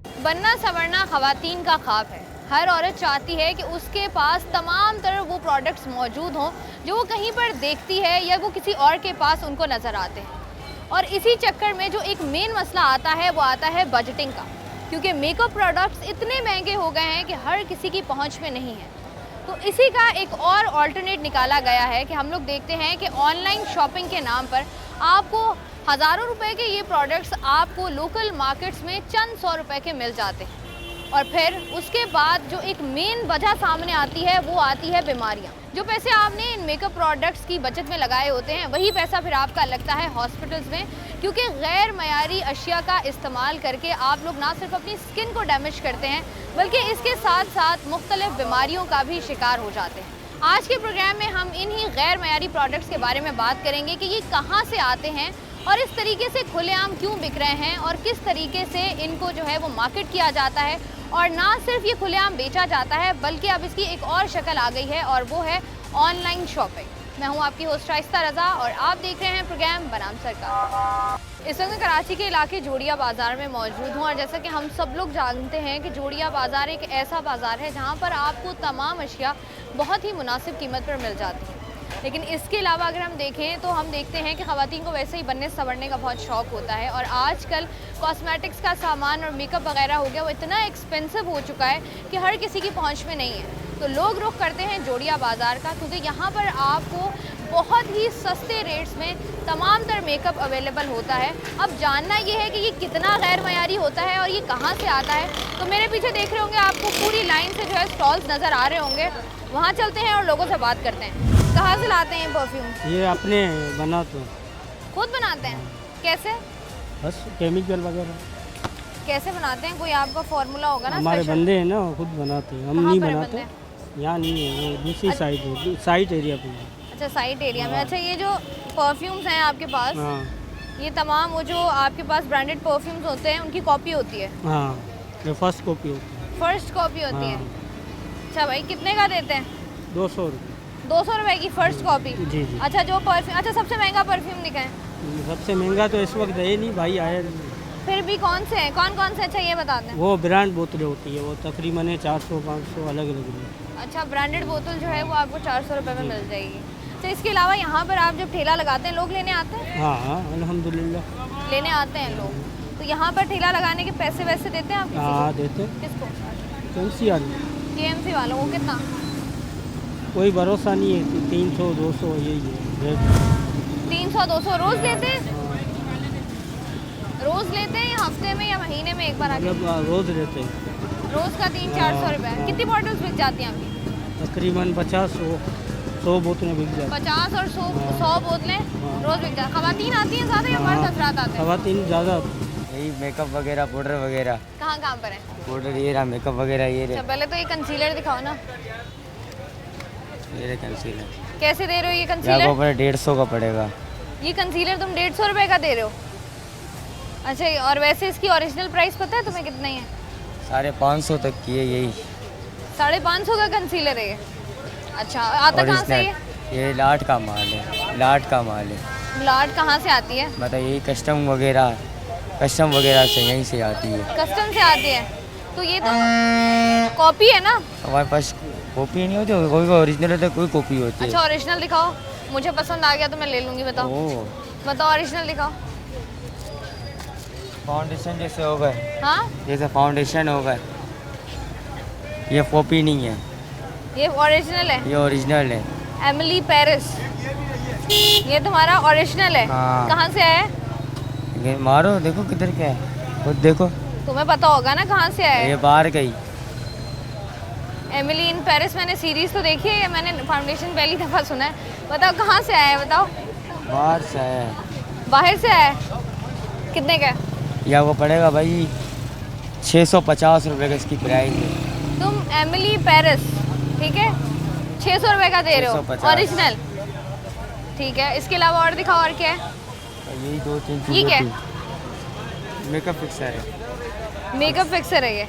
बनना संवरना ख़वातीन का ख्वाब है। हर औरत चाहती है कि उसके पास तमाम तरह वो प्रोडक्ट्स मौजूद हों जो वो कहीं पर देखती है या वो किसी और के पास उनको नज़र आते हैं। और इसी चक्कर में जो एक मेन मसला आता है वो आता है बजटिंग का, क्योंकि मेकअप प्रोडक्ट्स इतने महंगे हो गए हैं कि हर किसी की पहुंच में नहीं है। तो इसी का एक और अल्टरनेट निकाला गया है कि हम लोग देखते हैं कि ऑनलाइन शॉपिंग के नाम पर आपको हज़ारों रुपए के ये प्रोडक्ट्स आपको लोकल मार्केट्स में चंद सौ रुपए के मिल जाते हैं। और फिर उसके बाद जो एक मेन वजह सामने आती है वो आती है बीमारियां। जो पैसे आपने इन मेकअप प्रोडक्ट्स की बचत में लगाए होते हैं वही पैसा फिर आपका लगता है हॉस्पिटल्स में, क्योंकि गैर मयारी अशिया का इस्तेमाल करके आप लोग ना सिर्फ अपनी स्किन को डैमेज करते हैं बल्कि इसके साथ साथ मुख्तलिफ बीमारियों का भी शिकार हो जाते हैं। आज के प्रोग्राम में हम इन्हीं गैर मयारी प्रोडक्ट्स के बारे में बात करेंगे कि ये कहाँ से आते हैं और इस तरीके से खुलेआम क्यों बिक रहे हैं और किस तरीके से इनको जो है वो मार्केट किया जाता है। और ना सिर्फ ये खुलेआम बेचा जाता है बल्कि अब इसकी एक और शक्ल आ गई है और वो है ऑनलाइन शॉपिंग। मैं हूँ आपकी होस्ट शाइस्ता रज़ा और आप देख रहे हैं प्रोग्राम बनाम सरकार। इस वक्त मैं कराची के इलाके जोड़िया बाज़ार में मौजूद हूँ और जैसा कि हम सब लोग जानते हैं कि जोड़िया बाज़ार एक ऐसा बाज़ार है जहाँ पर आपको तमाम अशिया बहुत ही मुनासिब कीमत पर मिल जाती है। लेकिन इसके अलावा अगर हम देखें तो हम देखते हैं कि ख़वातीन को वैसे ही बनने संवरने का बहुत शौक़ होता है और आजकल कॉस्मेटिक्स का सामान और मेकअप वगैरह हो गया वो इतना एक्सपेंसिव हो चुका है कि हर किसी की पहुंच में नहीं है। तो लोग रुख करते हैं जोड़िया बाज़ार का, क्योंकि यहाँ पर आपको बहुत ही सस्ते रेट्स में तमाम तरह मेकअप अवेलेबल होता है। अब जानना ये है कि ये कितना गैर मयारी होता है और ये कहाँ से आता है। तो मेरे पीछे देख रहे होंगे आपको पूरी लाइन से जो है स्टॉल्स नज़र आ रहे होंगे, वहाँ चलते हैं और लोगों से बात करते हैं। कहाँ से लाते हैं परफ्यूम? ये अपने बनाते हैं। खुद बनाते हैं? कैसे? बस केमिकल वगैरह। कैसे बनाते हैं? कोई आपका फार्मूला होगा ना? हमारे स्पेशल? बंदे हैं ना, वो खुद बनाते हैं, हम नहीं बनाते। यहाँ नहीं है, वो दूसरी साइड है, साइड एरिया पे है। अच्छा, साइड एरिया में। अच्छा, ये जो परफ्यूम्स हैं आपके पास, हाँ ये तमाम वो जो आपके पास ब्रांडेड परफ्यूम्स होते हैं उनकी कॉपी होती है? हाँ, ये फर्स्ट कॉपी होती है। फर्स्ट कॉपी होती है। अच्छा भाई, कितने का देते हैं? 200 रुपये। 200 रुपए की फर्स्ट कॉपी? जी जी। अच्छा, जो परफ्यूम, अच्छा सबसे महंगा परफ्यूम दिखाएं। सबसे महंगा तो इस वक्त है नहीं भाई, आए फिर भी कौन से हैं, कौन कौन से? अच्छा ये बता दें। वो ब्रांड बोतलें होती है, वो तकरीबन 400-500 अलग अलग है। अच्छा, ब्रांडेड बोतल जो है वो आपको 400 रुपये में मिल जाएगी। तो इसके अलावा यहाँ पर आप जब ठेला लगाते हैं लोग लेने आते हैं? हाँ हाँ, अल्हम्दुलिल्लाह लेने आते हैं लोग। तो यहाँ पर ठेला लगाने के पैसे वैसे देते हैं आप? हाँ देते। किसको? KMC वाली। KMC वालों को कितना? कोई भरोसा नहीं है, 300-200 यही है। 300-200 रोज़ लेते हैं? रोज़ लेते हैं या हफ्ते में या महीने में एक बार आके? मतलब रोज़ लेते हैं। रोज़ का 300-400 रुपये। कितनी बॉटल्स बिक जाती हैं आपकी? तकरीबन 50-100 बोतलें बिक जाती हैं। 50 और 100 बोतलें रोज़ बिक जाती हैं। ख़वातीन आती हैं ज़्यादा या मर्द हज़रात आते हैं? ख़वातीन ज़्यादा। यही मेकअप वगैरह, पाउडर वगैरह। कहाँ कहाँ पर है पाउडर ये रहा, मेकअप वगैरह ये अच्छा, रहा, पहले तो ये कंसीलर दिखाओ ना। ये रहा कंसीलर। कैसे दे रहे हो ये आपको कंसीलर? पर 150 का पड़ेगा। ये कंसीलर तुम 150 रुपये का दे रहे हो? अच्छा, और वैसे इसकी ओरिजिनल प्राइस पता है तुम्हें कितनी है? 550 तक की है यही। 550 का कंसीलर है ये? अच्छा, आता कहाँ से ये? ये लाट का माल है, लाट का माल है। लाट कहाँ से आती है? मतलब यही कस्टम वगैरह से यहीं से आती है। कस्टम से आती है? तो ये तो कॉपी है ना? हमारे पास कॉपी नहीं होती, कोई ओरिजिनल होता है, कोई कॉपी होती है। अच्छा, ओरिजिनल दिखाओ, मुझे पसंद आ गया तो मैं ले लूँगी। बताओ ओ बताओ, ओरिजिनल दिखाओ। फाउंडेशन जैसे हो गए, हाँ, जैसे फाउंडेशन हो गए, ये कॉपी नहीं है, ये ओरिजिनल है। ये ओरिजिनल है। एमिली पेरिस, ये तुम्हारा ओरिजिनल है? हाँ। कहाँ से आया है? ये मारो, देखो किधर क्या है, खुद देखो। तुम्हें पता होगा ना कहाँ से आया ये है? बाहर गई। एमिली इन पेरिस मैंने सीरीज़ तो देखी है या मैंने फाउंडेशन पहली दफ़ा सुना है। बताओ कहाँ से आया है, बताओ। बाहर से है। बाहर से आया है? कितने का है? या वो पड़ेगा भाई 650 रुपये का इसकी प्राइस है। तुम एमिली पेरिस, ठीक है, 600 रुपये का दे रहे हो 650। ओरिजिनल? ठीक है, इसके अलावा और दिखाओ, और क्या है? यही 2-3 ये चीज़ें क्या थी। मेकअप फिक्सर है, मेकअप फिक्सर है ये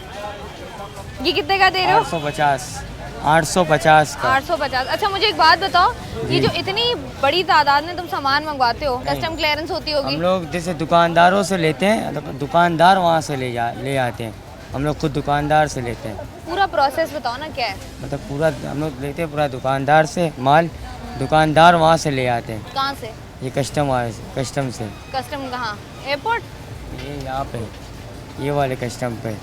कितने का दे रहे हो? 850 का। 850। अच्छा, मुझे एक बात बताओ, ये जो इतनी बड़ी तादाद में तुम सामान मंगवाते हो, कस्टम क्लियरेंस होती होगी? हम लोग जैसे दुकानदारों से लेते हैं, दुकानदार वहाँ से ले आते हैं। हम लोग खुद दुकानदार से लेते हैं। पूरा प्रोसेस बताओ ना क्या है। मतलब पूरा हम लोग लेते हैं पूरा दुकानदार से माल, दुकानदार वहाँ से ले आते हैं। कहाँ से? ये कस्टम से। कस्टम कहाँ? एयरपोर्ट? ये यहाँ पे, ये वाले कस्टम पे,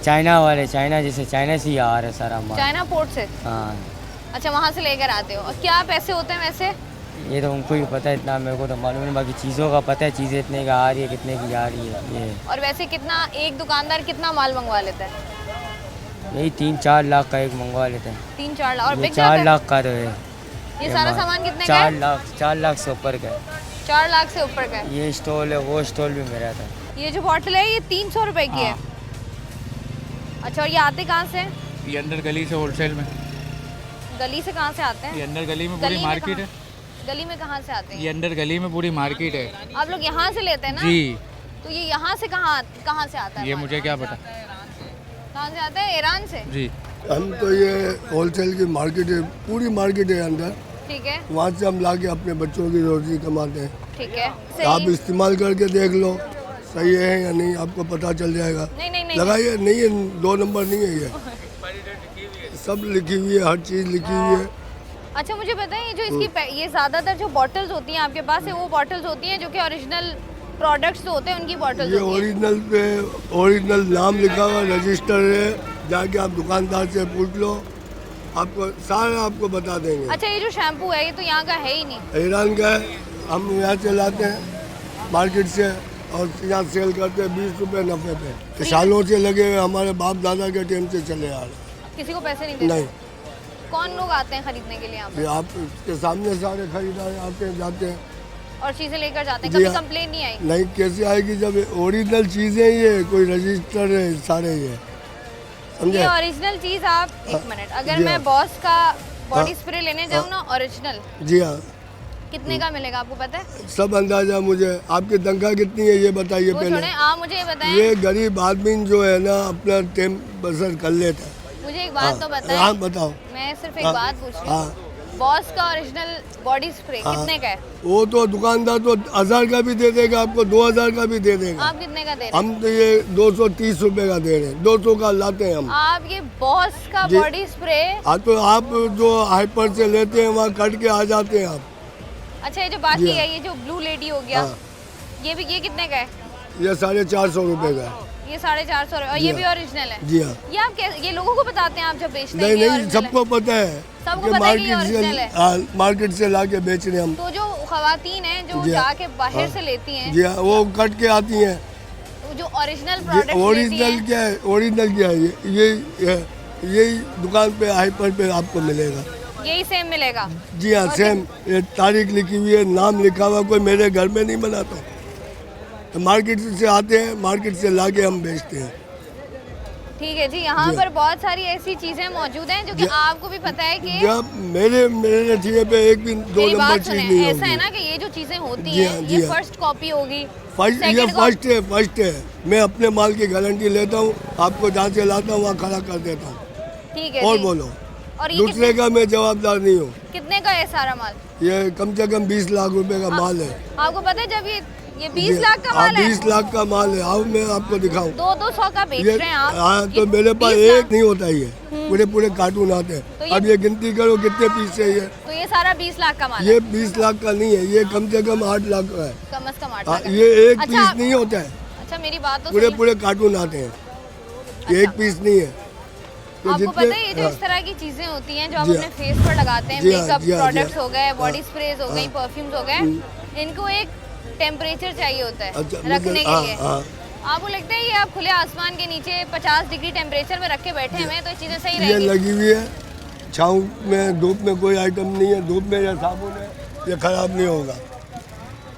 चाइना जैसे चाइना से ही आ रहा है सारा माल। चाइना पोर्ट से? हाँ। अच्छा, वहाँ से लेकर आते हो। और क्या पैसे होते हैं वैसे? ये तो उनको ही पता है, इतना मेरे को तो मालूम नहीं। बाकी चीज़ों का पता है, चीज़ें इतने की आ रही है, कितने की जा रही है ये। और वैसे कितना एक दुकानदार कितना माल मंगवा लेता है? यही 3-4 लाख का एक मंगवा लेते हैं। 3-4 लाख? और ये बिक 4 जाता लाख का तो है। है? ये सारा माल। सामान कितने का है? 4 लाख से ऊपर का है। 4 लाख से ऊपर का है। ये स्टॉल है, वो स्टॉल भी मेरा था। ये जो बॉटल है ये 300 रुपए की है। हाँ। अच्छा, और ये आते कहाँ से हैं? ये अंदर गली से होलसेल में। गली से कहाँ से आते ये हैं? अंदर गली में गली पूरी में मार्केट है। गली में कहाँ से आते ये हैं? अंदर गली में पूरी मार्केट है। आप लोग यहाँ से लेते हैं ना? जी। तो ये यहाँ से कहाँ से आता है? ये माल? मुझे क्या पता। कहाँ से आता है? ईरान से? जी। हम तो ये होलसेल की मार्केट है, पूरी मार्केट है अंदर, ठीक है, वहाँ से हम लाके अपने बच्चों की रोजी कमाते हैं। ठीक है। आप सही। इस्तेमाल करके देख लो सही है या नहीं, आपको पता चल जाएगा। नहीं नहीं नहीं। लगाइए, नहीं है 2 नंबर नहीं है ये, सब लिखी हुई है, हर चीज़ लिखी हुई है। अच्छा, मुझे बताइए जो इसकी ये ज़्यादातर जो बॉटल्स होती हैं आपके पास है, वो बॉटल्स होती हैं जो कि ओरिजिनल प्रोडक्ट्स जो होते हैं उनकी बॉटल्स ये होती हैं। ओरिजिनल पे ओरिजिनल नाम लिखा हुआ रजिस्टर है, जाके आप दुकानदार से पूछ लो, आपको सारा आपको बता देंगे। अच्छा, ये जो शैम्पू है ये तो यहाँ का है ही नहीं। ईरान का है, हम यहाँ से लाते हैं मार्केट से और यहाँ सेल करते हैं 20 रुपये नफ़े पे। सालों से लगे हुए, हमारे बाप दादा के टाइम से चले आ रहे। किसी को पैसे नहीं देते? नहीं, कौन लोग आते हैं खरीदने के लिए यहाँ पे? ये आपके सामने सारे खरीदार आते हैं जाते हैं। और चीज़ें लेकर जाते हैं? जी कभी हाँ। कंप्लेन नहीं आई? नहीं, कैसे आएगी जब ओरिजिनल चीज़ें ये कोई रजिस्टर है सारे ये, समझे? ये ओरिजिनल चीज़ आप एक मिनट, अगर जी मैं हाँ। बॉस का बॉडी हाँ। स्प्रे लेने जाऊँ ना ओरिजिनल, जी हाँ, कितने का मिलेगा आपको पता है? सब अंदाजा मुझे। आपकी तनख्वाह कितनी है ये बताइए वो पहले। छोड़ें, आप मुझे ये बताएं। ये गरीब आदमी जो है ना अपना टाइम बसर कर लेता है। मुझे एक बात तो बताएं। हाँ बताओ। मैं सिर्फ एक हाँ, बात पूछ रही हाँ। हूँ, बॉस का ओरिजिनल बॉडी स्प्रे हाँ। कितने का है? वो तो दुकानदार तो 1000 का भी दे देगा आपको, 2000 का भी दे देगा। आप कितने का दे रहे हैं? हम तो ये 230 रुपए का दे रहे हैं, 200 का लाते हैं हम। आप ये बॉस का जी। बॉडी स्प्रे, हाँ तो आप जो हाइपर से लेते हैं वहाँ कट के आ जाते हैं आप। अच्छा ये जो बाकी जी हाँ। है, ये जो ब्लू लेडी हो गया, हाँ। ये कितने का है? ये 450 रुपए का है। ये 450 और जी ये हाँ। भी ओरिजिनल है? जी हाँ। ये आप ये लोगों को बताते हैं आप जब बेचते हैं नहीं कि ये नहीं, original सबको पता है सबको कि पता है कि ये मार्केट original है। से, हाँ, मार्केट से ला के बेच रहे हैं हम। तो जो खवातीन हैं जो जी हाँ। जाके बाहर हाँ। से लेती हैं, जी हाँ, वो कट के आती हैं। तो जो ओरिजिनल ये प्रोडक्ट लेती ओरिजिनल हैं, क्या है, ओरिजिनल क्या है, यही दुकान पे हाइपर पे आपको मिलेगा। यही सेम मिलेगा? जी हाँ, और सेम, ये तारीख लिखी हुई है, नाम लिखा हुआ, कोई मेरे घर में नहीं बनाता। तो मार्केट से आते हैं, मार्केट से लाके हम बेचते हैं। ठीक है जी। यहाँ जी। पर बहुत सारी ऐसी चीजें मौजूद हैं जो कि जी। आपको भी पता है कि जब मेरे नतीजे पे एक भी 2 मेरी नंबर बात चीज सुने, नहीं ऐसा है होगी। ना कि ये जो चीजें होती जी हैं हाँ, ये जी हाँ। फर्स्ट कॉपी होगी, फर्स्ट, ये second फर्स्ट है। मैं अपने माल की गारंटी लेता हूँ, आपको जहाँ से लाता हूँ वहाँ खड़ा कर देता हूँ। ठीक है और जी। बोलो, और ये दूसरे का मैं जवाबदार नहीं हूँ। कितने का है सारा माल? ये कम से कम 20 लाख रुपए का माल है। आपको पता है जब ये 20 लाख का माल है, 20 लाख का माल है। आओ मैं आपको दिखाऊं। 200 का बेच ये रहे हैं आप। हाँ, तो ये मेरे पास 20 लाख। एक नहीं होता, ये पूरे कार्टून आते हैं। तो ये- अब ये गिनती करो कितने पीस है ये। तो ये सारा 20 लाख का माल ये है? 20 लाख का नहीं है, ये कम से कम 8 लाख का है। कम से कम 8 हाँ, लाख का। ये एक अच्छा, पीस नहीं होता है, अच्छा मेरी बात तो पूरे सुनिए। कार्टून आते हैं। ये एक पीस नहीं है। तो आपको जितने- पता है ये जो हाँ, इस तरह की चीजें होती हैं जो आप जी अपने हाँ। फेस पर लगाते हैं, जी हाँ, मेकअप जी हाँ, जी प्रोडक्ट्स हाँ। हो गए, बॉडी हाँ, स्प्रेज हो गई, हाँ। परफ्यूम्स हो गए, इनको एक टेम्परेचर चाहिए होता है अच्छा, रखने के हाँ, लिए। हाँ। आपको लगता है ये आप खुले आसमान के नीचे 50 डिग्री टेम्परेचर में रख के बैठे हुए हैं तो ये चीजें सही ये रहेंगी? लगी हुई है, छाँव में, धूप में कोई आइटम नहीं है। धूप में या साबुन है, ये खराब नहीं होगा।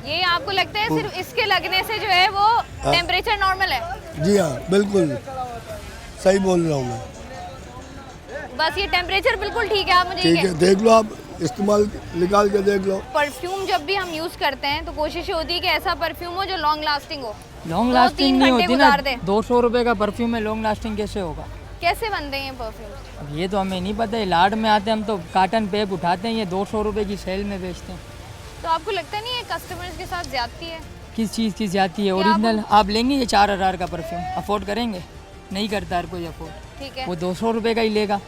ये आपको लगता है सिर्फ इसके लगने से जो है वो टेम्परेचर नॉर्मल है? जी हाँ, बिल्कुल सही बोल रहा हूँ मैं। बस ये टेम्परेचर बिल्कुल ठीक है, आप मुझे ठीक ये है, देख लो आप, इस्तेमाल निकाल के देख लो। परफ्यूम जब भी हम यूज करते हैं तो कोशिश ये होती है कि ऐसा परफ्यूम हो जो लॉन्ग लास्टिंग हो, लॉन्ग 2-3 लास्टिंग नहीं घंटे होती ना। गुजार दे। 200 रुपये का परफ्यूम है, लॉन्ग लास्टिंग कैसे होगा? कैसे बनते हैं ये परफ्यूम? अब ये तो हमें नहीं पता है। लाड में आते हैं हम तो कार्टन पैक उठाते हैं, ये 200 रुपये की सेल में बेचते हैं। तो आपको लगता नहीं है कस्टमर्स के साथ ज्यादती है? किस चीज़ की जाती है? क्या आप- ओरिजिनल आप लेंगे ये 4000 का परफ्यूम अफोर्ड करेंगे? नहीं करता हर कोई अफोर्ड। ठीक है। वो 200 रुपये का ही लेगा,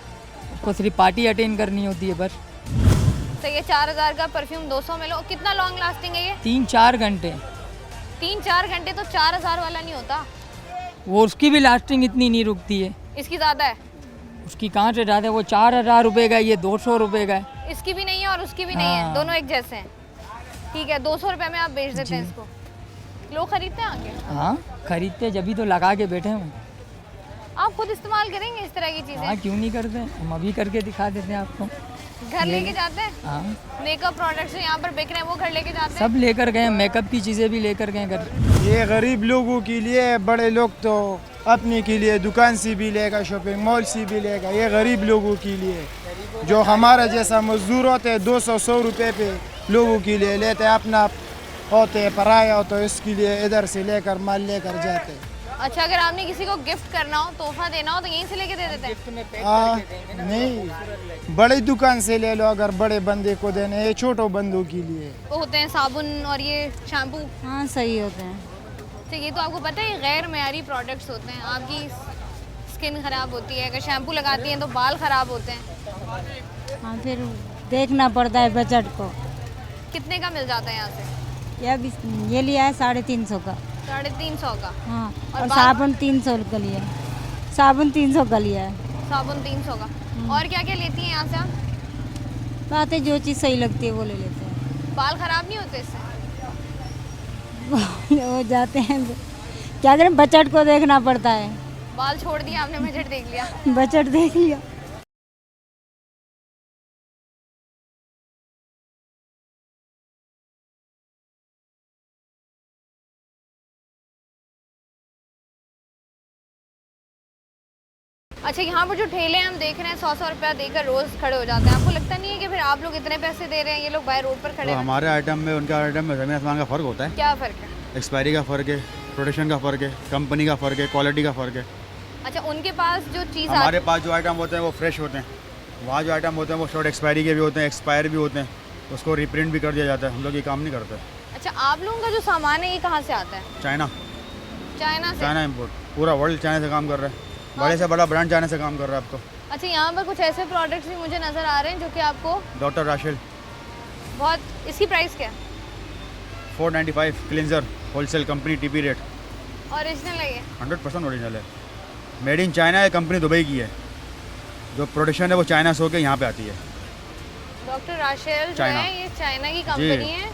उसको सिर्फ पार्टी अटेंड करनी होती है बस। तो ये 4000 का परफ्यूम 200 में लो, कितना लॉन्ग लास्टिंग है ये? 3-4 घंटे। 3-4 घंटे तो 4000 वाला नहीं होता। वो उसकी भी लास्टिंग इतनी नहीं रुकती है, इसकी ज़्यादा है। उसकी कहाँ से ज़्यादा है? वो 4000 रुपये का है, ये 200 रुपये का है। इसकी भी नहीं है और उसकी भी नहीं है, हाँ। दोनों एक जैसे हैं। ठीक है, 200 रुपये में आप बेच देते हैं इसको, लोग खरीदते हैं आगे? हाँ खरीदते, जब भी तो लगा के बैठे हैं। आप खुद इस्तेमाल करेंगे इस तरह की हाँ चीज़ें? क्यों नहीं करते, हम अभी करके दिखा देते हैं आपको। घर लेके जाते हैं? हाँ मेकअप प्रोडक्ट्स यहाँ पर बिक रहे हैं वो घर लेके जाते हैं? सब लेकर गए, मेकअप की चीज़ें भी लेकर गए घर। ये गरीब लोगों के लिए, बड़े लोग तो अपने के लिए दुकान से भी लेगा, शॉपिंग मॉल से भी लेगा। ये गरीब लोगों के लिए, जो हमारा जैसा मजदूर होते हैं 200-100 रुपये पे लोगों के लिए लेते हैं, अपना होते हैं पराया हो तो इसके लिए इधर से लेकर माल लेकर जाते हैं। अच्छा, अगर आपने किसी को गिफ्ट करना हो, तोहफा देना हो तो यहीं से लेके दे देते हैं? नहीं, बड़ी दुकान से ले लो अगर बड़े बंदे को देने, ये छोटो बंदों के लिए। वो होते हैं साबुन और ये शैम्पू। हाँ सही होते हैं। तो ये तो आपको पता है गैर मयारी प्रोडक्ट्स होते हैं, आपकी स्किन ख़राब होती है, अगर शैम्पू लगाती हैं तो बाल ख़राब होते हैं। हाँ फिर देखना पड़ता है बजट को। कितने का मिल जाता है यहाँ से? ये लिया है 350 का। 350 का? हाँ और और बाल? साबुन 300 का लिया है। साबुन 300 का लिया है। साबुन 300 का। और क्या क्या लेती हैं यहाँ से आप? बात है जो चीज़ सही लगती है वो ले लेते हैं। बाल ख़राब नहीं होते इससे? हो जाते हैं, क्या करें, बजट को देखना पड़ता है। बाल छोड़ दिया आपने, बजट देख लिया। बजट देख लिया। अच्छा, यहाँ पर जो ठेले हम देख रहे हैं 100-100 रुपया देकर रोज़ खड़े हो जाते हैं, आपको लगता नहीं है कि फिर आप लोग इतने पैसे दे रहे हैं, ये लोग बाहर रोड पर खड़े तो हैं? हमारे आइटम में उनके आइटम में ज़मीन आसमान का फ़र्क होता है। क्या फ़र्क है? एक्सपायरी का फ़र्क है, प्रोडक्शन का फ़र्क है, कंपनी का फ़र्क है, क्वालिटी का फ़र्क है। अच्छा, उनके पास जो चीज़ हमारे पास जो आइटम होते हैं वो फ्रेश होते हैं, वहाँ जो आइटम होते हैं वो शॉर्ट एक्सपायरी के भी होते हैं, एक्सपायर भी होते हैं, उसको रिप्रिंट भी कर दिया जाता है। हम लोग ये काम नहीं करते। अच्छा, आप लोगों का जो सामान है ये कहाँ से आता है? चाइना, चाइना से? चाइना इम्पोर्ट, पूरा वर्ल्ड चाइना से काम कर रहा है, बड़े से बड़ा ब्रांड चाइना से काम कर रहा है। आपको अच्छा, यहाँ पर कुछ ऐसे प्रोडक्ट्स भी मुझे नज़र आ रहे हैं जो कि आपको डॉक्टर राशेल बहुत, इसकी प्राइस क्या है? 495 cleanser, wholesale company TP rate, original है ये? 100% ओरिजिनल है, मेड इन चाइना है, कंपनी दुबई की है, जो प्रोडक्शन है वो चाइना से होकर यहाँ पे आती है। डॉक्टर राशेल जो चाइना। है ये चाइना की कंपनी है।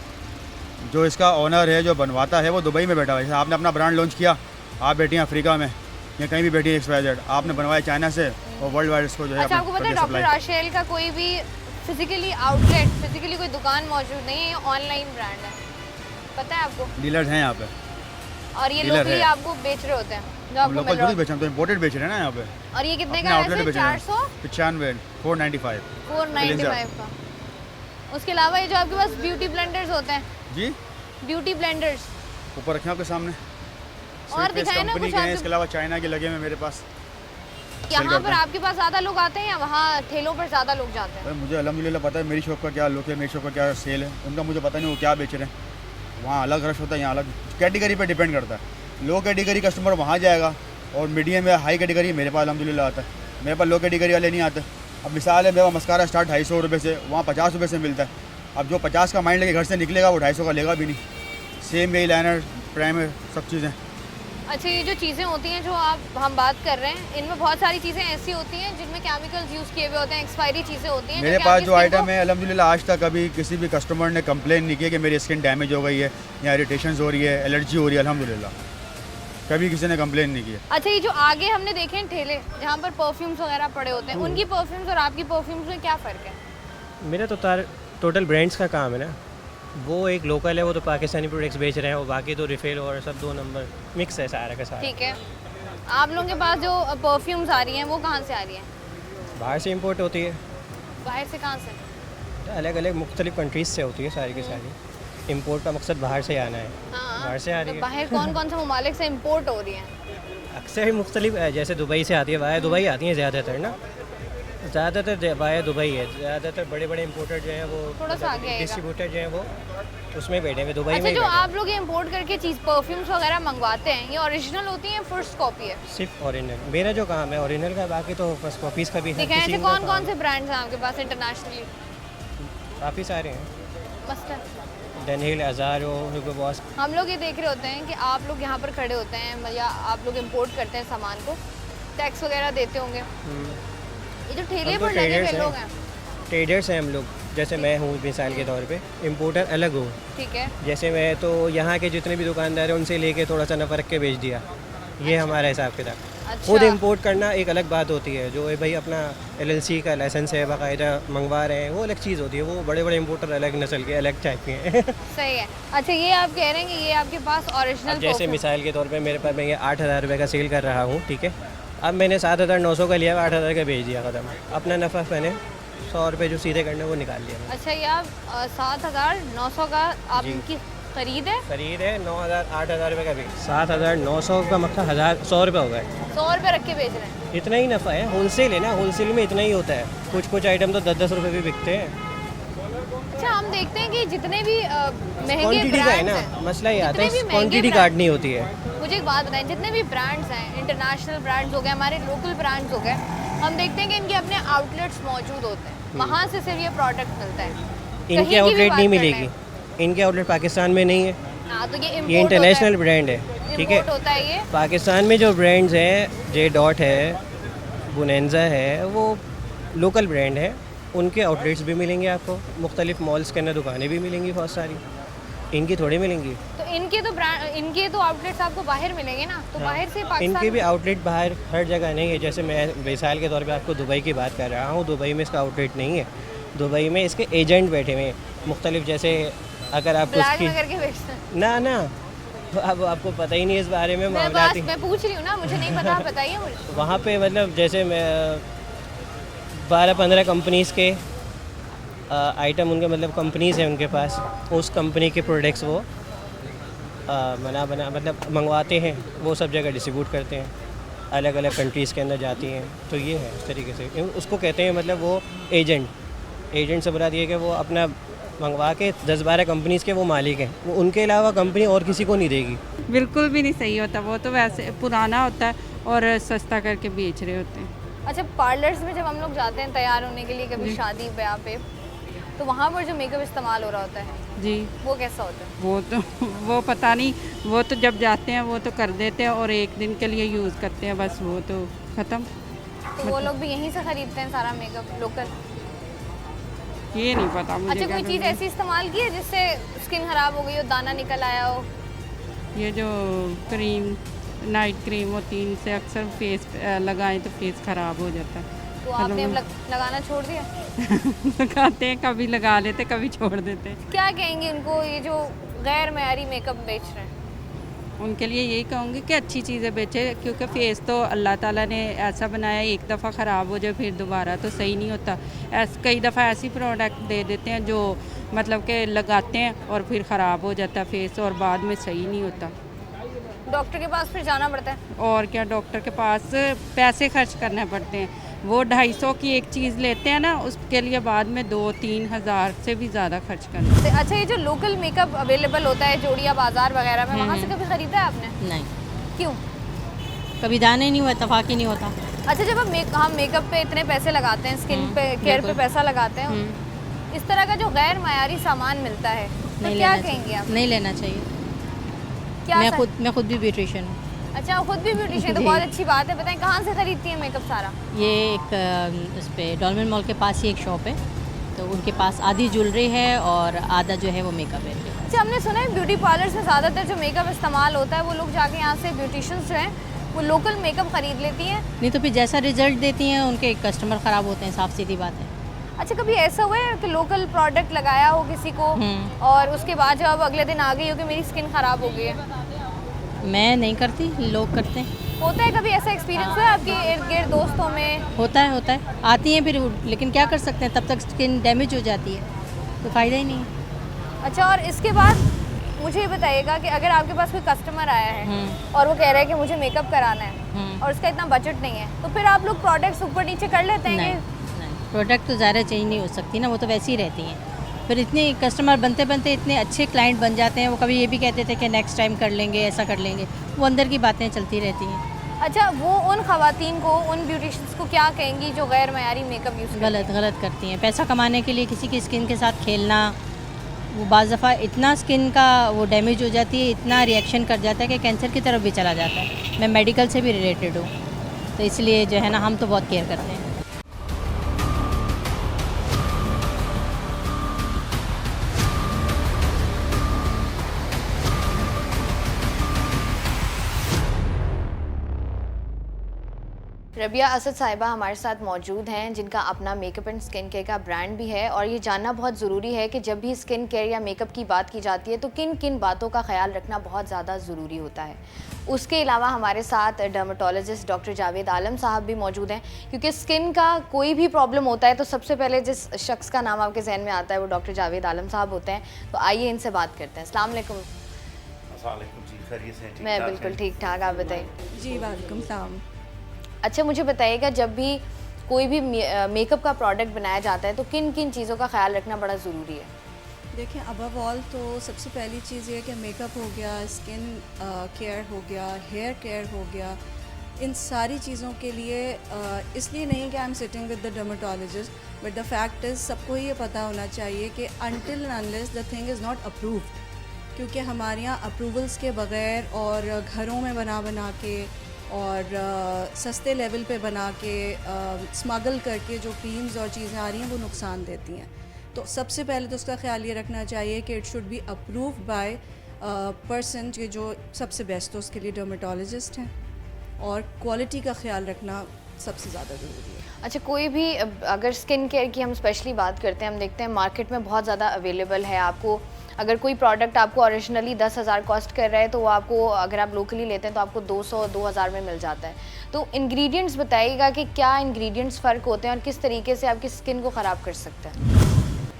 जो इसका ओनर है, जो बनवाता है, वो दुबई में बैठा हुआ है। जैसे आपने अपना ब्रांड लॉन्च किया, आप बैठी हैं अफ्रीका में या कहीं भी बैठी है XYZ, आपने बनवाया चाइना से और वर्ल्ड वाइड इसको जो है अच्छा, आपको पता है डॉक्टर राशेल का कोई भी फिजिकली आउटलेट, फिजिकली कोई दुकान मौजूद नहीं है, ये ऑनलाइन ब्रांड है, पता है आपको? डीलर्स हैं यहाँ पे, और ये डीलर लोकली है। आपको बेच रहे होते हैं जो हम आपको लोग मिल को रहा थोड़ी बेच रहे हैं, तो इम्पोर्टेड बेच रहे हैं ना यहाँ पे। और ये कितने अपने का है आउटलेट वैसे? बेच रहे हैं 495? 495 495 का। उसके अलावा ये जो आपके पास ब्यूटी ब्लेंडर्स होते हैं, जी, ब्यूटी ब्लेंडर्स ऊपर रखे आपके सामने, और दिखाए ना कंपनी कुछ के हैं, आपके- इसके अलावा चाइना के लगे हुए मेरे पास। यहाँ पर आपके पास ज़्यादा लोग आते हैं या वहाँ ठेलों पर ज़्यादा लोग जाते हैं? भाई मुझे अल्हम्दुलिल्लाह पता है मेरी शॉप का क्या लुक है, मेरी शॉप का क्या सेल है, उनका मुझे पता नहीं वो क्या बेच रहे हैं। वहाँ अलग रश होता है, यहाँ अलग, कैटेगरी पे डिपेंड करता है। लो कैटेगरी कस्टमर वहाँ जाएगा और मीडियम या हाई कैटेगरी मेरे पास अल्हम्दुलिल्लाह आता है। मेरे पास लो कैटेगरी वाले नहीं आते। अब मिसाल है, मेरा मस्कारा स्टार्ट 250 रुपये से, वहाँ 50 रुपये से मिलता है। अब जो 50 का माइंड लेके घर से निकलेगा वो 250 का लेगा भी नहीं। सेम यही लाइनर, प्राइमर, सब चीज़ें। अच्छा, ये जो चीज़ें होती हैं जो हम बात कर रहे हैं, इनमें बहुत सारी चीज़ें ऐसी होती हैं जिनमें केमिकल्स यूज़ किए हुए होते हैं, एक्सपायरी चीज़ें होती हैं। मेरे पास जो आइटम है अल्हम्दुलिल्लाह आज तक कभी किसी भी कस्टमर ने कंप्लेन नहीं की कि मेरी स्किन डैमेज हो गई है या इरिटेशन हो रही है, एलर्जी हो रही है। अल्हम्दुलिल्लाह कभी किसी ने कंप्लेन नहीं की है। अच्छा, ये जो आगे हमने देखे हैं ठेले जहाँ पर परफ्यूम्स वगैरह पड़े होते हैं, उनकी परफ्यूम्स और आपकी परफ्यूम्स में क्या फ़र्क है? मेरा तो टोटल ब्रांड्स का काम है ना, वो एक लोकल है, वो तो पाकिस्तानी प्रोडक्ट्स बेच रहे हैं, और बाकी तो रिफिल और सब 2 नंबर मिक्स है सारा का सारा। ठीक है, आप लोगों के पास जो परफ्यूम्स आ रही हैं वो कहाँ से आ रही हैं? बाहर से इंपोर्ट होती है, बाहर से कहाँ से? अलग अलग मुख्तलिफ कंट्रीज से होती है सारी की सारी। इंपोर्ट का मकसद बाहर से आना है, हाँ, बाहर से आ तो रही है। बाहर कौन कौन से ममालिक से इम्पोर्ट हो रही हैं? अक्सर मुख्तलिफ, जैसे दुबई से आती है, बाहर दुबई आती हैं ज़्यादातर ना, ज़्यादातर वाया दुबई है, ज़्यादातर बड़े बड़े इम्पोर्टर जो हैं वो थोड़ा सा आगे आइएगा। डिस्ट्रीब्यूटर जो हैं वो उसमें बैठे हुए दुबई अच्छा, में ही जो बैठे हैं। आप लोग ये इम्पोर्ट करके चीज़ परफ्यूम्स वगैरह मंगवाते हैं, ये ओरिजिनल होती है फर्स्ट कॉपी है? सिर्फ ओरिजिनल मेरा जो काम है ओरिजिनल का, बाकी तो फर्स्ट कॉपीज़ का भी है। ठीक है, किसी ऐसे का कौन कौन काम- से ब्रांड्स हैं आपके पास इंटरनेशनली? काफ़ी सारे हैं, मस्त है। डनहिल, अज़ारो, ह्यूगो बॉस। हम लोग ये देख रहे होते हैं कि आप लोग यहाँ पर खड़े होते हैं या आप लोग इम्पोर्ट करते हैं सामान को, टैक्स वगैरह देते होंगे। ये जो ठेले हम तो पर लगे हुए traders लोग हैं। हैं, ट्रेडर्स हैं हम लोग, जैसे मैं हूँ मिसाल के तौर पे, इम्पोर्टर अलग हूँ। ठीक है, जैसे मैं तो यहाँ के जितने भी दुकानदार हैं उनसे लेके थोड़ा सा नफ़ा रख के बेच दिया, ये हमारा हिसाब किताब। खुद अच्छा। इंपोर्ट करना एक अलग बात होती है, जो है भाई अपना LLC का लाइसेंस है, बाकायदा मंगवा रहे हैं, वो अलग चीज़ होती है। वो बड़े बड़े इंपोर्टर अलग नस्ल के, अलग टाइप के हैं। सही है। अच्छा, ये आप कह रहे हैं कि ये आपके पास ओरिजिनल अब जैसे मिसाल के तौर पे मेरे पास, मैं ये 8,000 रुपये का सेल कर रहा हूँ, ठीक है। अब मैंने 7,900 का लिया, 8,000 का बेच दिया, ख़त्म। अपना नफ़ा मैंने 100 रुपये जो सीधे करने वो निकाल लिया मैंने। अच्छा, ये आप 7,900 का आपकी खरीद है? खरीद है 9,000 8,000 रुपये का भी, 7,900 का मतलब 1,100 रुपये हो गए। 100 रुपये रख के बेच रहे हैं? इतना ही नफ़ा है, होलसेल है ना, होलसेल में इतना ही होता है। कुछ आइटम तो 10-10 रुपये भी बिकते हैं। अच्छा, हम देखते हैं कि जितने भी महंगे क्वांटिटी का है ब्रांड्स ना, हैं, मसला ये आता जितने भी है, महंगे क्वांटिटी ब्रांड- काटनी होती है। मुझे एक बात बताएं, जितने भी ब्रांड्स हैं, इंटरनेशनल ब्रांड्स हो गए, हमारे लोकल ब्रांड्स हो गए, हम देखते हैं कि इनके अपने आउटलेट्स मौजूद होते हैं, वहाँ से सिर्फ ये प्रोडक्ट मिलता है। कहीं इनके की भी आउटलेट बात नहीं कर लें। मिलेगी, इनके आउटलेट पाकिस्तान में नहीं है। हाँ, तो ये ये import इंटरनेशनल होता ब्रांड है, है, ठीक है। import होता है ये। पाकिस्तान में जो ब्रांड्स हैं, जे डॉट है, बुनेंजा है, वो लोकल ब्रांड है। उनके आउटलेट्स भी मिलेंगे आपको, मुख्तलिफ मॉल्स के अंदर दुकानें भी मिलेंगी बहुत सारी, इनकी थोड़ी मिलेंगी। तो इनके तो आउटलेट्स आपको बाहर मिलेंगे ना, तो बाहर से पाकिस्तान इनके भी आउटलेट बाहर हर जगह नहीं है। जैसे मैं मिसाल के तौर पे आपको दुबई की बात कर रहा हूँ, दुबई में इसका आउटलेट नहीं है। दुबई में इसके एजेंट बैठे हुए हैं मुख्तलिफ, जैसे अगर आप ब्लैक उसकी में करके बेचते हैं। ना अब आपको पता ही नहीं इस बारे में, मामला मैं पूछ रही हूँ ना, मुझे नहीं पता, आप बताइए मुझे। वहाँ पे मतलब जैसे मैं 12-15 कंपनीज़ के आइटम, उनके मतलब कंपनीज़ हैं उनके पास, उस कंपनी के प्रोडक्ट्स वो बना मतलब मंगवाते हैं, वो सब जगह डिस्ट्रीब्यूट करते हैं, अलग अलग कंट्रीज़ के अंदर जाती हैं। तो ये है इस तरीके से, उसको कहते हैं मतलब वो एजेंट से बुला दिए कि वो अपना मंगवा के 10-12 कंपनीज़ के वो मालिक हैं, वो उनके अलावा कंपनी और किसी को नहीं देगी। बिल्कुल भी नहीं सही होता, वो तो वैसे पुराना होता है और सस्ता करके बेच रहे होते हैं। अच्छा, पार्लर्स में जब हम लोग जाते हैं तैयार होने के लिए, कभी शादी ब्याह पे, तो वहाँ पर जो मेकअप इस्तेमाल हो रहा होता है जी, वो कैसा होता है? वो तो वो पता नहीं, वो तो जब जाते हैं वो तो कर देते हैं और एक दिन के लिए यूज़ करते हैं, बस वो तो ख़त्म। तो वो लोग भी यहीं से खरीदते हैं सारा मेकअप लोकल? ये नहीं पता मुझे। अच्छा, कोई क्या चीज़ ऐसी इस्तेमाल की है जिससे स्किन ख़राब हो गई हो, दाना निकल आया हो? ये जो क्रीम, नाइट क्रीम होती है, इनसे अक्सर फेस लगाएं तो फेस ख़राब हो जाता है। तो आपने अब लगाना छोड़ दिया? लगाते हैं, कभी लगा लेते, कभी छोड़ देते। क्या कहेंगे उनको, ये जो गैर मयारी मेकअप बेच रहे हैं? उनके लिए यही कहूँगी कि अच्छी चीज़ें बेचे, क्योंकि फेस तो अल्लाह ताला ने ऐसा बनाया, एक दफ़ा ख़राब हो जाए फिर दोबारा तो सही नहीं होता। कई दफ़ा ऐसी प्रोडक्ट दे देते हैं जो मतलब कि लगाते हैं और फिर ख़राब हो जाता है फेस और बाद में सही नहीं होता। डॉक्टर के पास फिर जाना पड़ता है? और क्या, डॉक्टर के पास पैसे खर्च करने पड़ते हैं। वो 250 की एक चीज़ लेते हैं ना, उसके लिए बाद में 2-3 हज़ार से भी ज़्यादा खर्च करना। अच्छा, ये जो लोकल मेकअप अवेलेबल होता है जोड़िया बाज़ार वगैरह में, वहाँ से कभी ख़रीदा है आपने? नहीं, क्यों? कभी दाना ही नहीं हुआ, इत्तेफाक ही नहीं होता। अच्छा, जब हम मेकअप पे इतने पैसे लगाते हैं, स्किन पे केयर पे पैसा लगाते हैं, इस तरह का जो गैर मयारी सामान मिलता है, तो क्या कहेंगे आप? नहीं लेना चाहिए। क्या मैं खुद भी ब्यूटिशियन हूँ। अच्छा, खुद भी ब्यूटिशियन, तो बहुत अच्छी बात है। बताएं कहाँ से खरीदती हैं मेकअप सारा? ये एक उस पे डॉल्मेन मॉल के पास ही एक शॉप है, तो उनके पास आधी ज्वेलरी है और आधा जो है वो मेकअप है। अच्छा, हमने सुना है ब्यूटी पार्लर्स में ज़्यादातर जो मेकअप इस्तेमाल होता है, वो लोग जाके यहाँ से ब्यूटिशियंस जो हैं वो लोकल मेकअप ख़रीद लेती हैं। नहीं तो फिर जैसा रिजल्ट देती हैं उनके कस्टमर ख़राब होते हैं, साफ़ सीधी बात है। अच्छा, कभी ऐसा हुआ है कि लोकल प्रोडक्ट लगाया हो किसी को और उसके बाद जब अगले दिन आ गई हो कि मेरी स्किन ख़राब हो गई है? मैं नहीं करती, लोग करते हैं। होता है कभी ऐसा एक्सपीरियंस हुआ है आपके इर्द गिर्द दोस्तों में? होता है, आती हैं फिर, लेकिन क्या कर सकते हैं, तब तक स्किन डैमेज हो जाती है तो फ़ायदा ही नहीं है। अच्छा, और इसके बाद मुझे ये बताइएगा कि अगर आपके पास कोई कस्टमर आया है और वो कह रहा है कि मुझे मेकअप कराना है और उसका इतना बजट नहीं है, तो फिर आप लोग प्रोडक्ट्स ऊपर नीचे कर लेते हैं? प्रोडक्ट तो ज़्यादा चेंज नहीं हो सकती ना, वो तो वैसी ही रहती हैं। फिर इतने कस्टमर बनते बनते इतने अच्छे क्लाइंट बन जाते हैं, वो कभी ये भी कहते थे कि नेक्स्ट टाइम कर लेंगे, ऐसा कर लेंगे, वो अंदर की बातें चलती रहती हैं। अच्छा, वो उन खवातीन को, उन ब्यूटिशियंस को क्या कहेंगी जो गैर मयारी मेकअप यूज़ गलत करती हैं। पैसा कमाने के लिए किसी की स्किन के साथ खेलना, वो बाज़ दफ़ा इतना स्किन का वो डैमेज हो जाती है, इतना रिएक्शन कर जाता है कि कैंसर की तरफ भी चला जाता है। मैं मेडिकल से भी रिलेटेड हूँ, तो इसलिए जो है ना हम तो बहुत केयर करते हैं। रबिया असद साहिबा हमारे साथ मौजूद हैं, जिनका अपना मेकअप एंड स्किन केयर का ब्रांड भी है। और ये जानना बहुत ज़रूरी है कि जब भी स्किन केयर या मेकअप की बात की जाती है तो किन किन बातों का ख्याल रखना बहुत ज़्यादा ज़रूरी होता है। उसके अलावा हमारे साथ डर्मेटोलॉजिस्ट डॉक्टर जावेद आलम साहब भी मौजूद हैं, क्योंकि स्किन का कोई भी प्रॉब्लम होता है तो सबसे पहले जिस शख्स का नाम आपके जहन में आता है वो डॉक्टर जावेद आलम साहब होते हैं। तो आइए इनसे बात करते हैं। अस्सलाम वालेकुम। जी, खैरियत से? मैं बिल्कुल ठीक ठाक, आप बताइए। जी वालेकुम सलाम। अच्छा, मुझे बताइएगा, जब भी कोई भी मेकअप का प्रोडक्ट बनाया जाता है तो किन किन चीज़ों का ख्याल रखना बड़ा ज़रूरी है? देखिए, अबव ऑल तो सबसे पहली चीज़ ये कि मेकअप हो गया, स्किन केयर हो गया, हेयर केयर हो गया, इन सारी चीज़ों के लिए इसलिए नहीं कि I am sitting with the dermatologist, but the fact is सबको ये पता होना चाहिए कि until and unless the thing is not approved, क्योंकि हमारे यहाँ अप्रूवल्स के बगैर और घरों में बना के और सस्ते लेवल पे बना के स्मगल करके जो क्रीम्स और चीज़ें आ रही हैं वो नुकसान देती हैं। तो सबसे पहले तो उसका ख्याल ये रखना चाहिए कि it should be approved by person जो सबसे बेस्ट हो उसके लिए डर्मेटोलॉजिस्ट हैं, और क्वालिटी का ख्याल रखना सबसे ज़्यादा ज़रूरी है। अच्छा, कोई भी अगर स्किन केयर की हम स्पेशली बात करते हैं, हम देखते हैं मार्केट में बहुत ज़्यादा अवेलेबल है। आपको अगर कोई प्रोडक्ट आपको ओरिजिनली 10,000 कॉस्ट कर रहा है तो वो आपको, अगर आप लोकली लेते हैं तो आपको 200-2,000 में मिल जाता है। तो इंग्रेडिएंट्स बताइएगा कि क्या इंग्रेडिएंट्स फ़र्क होते हैं और किस तरीके से आपकी स्किन को ख़राब कर सकते हैं?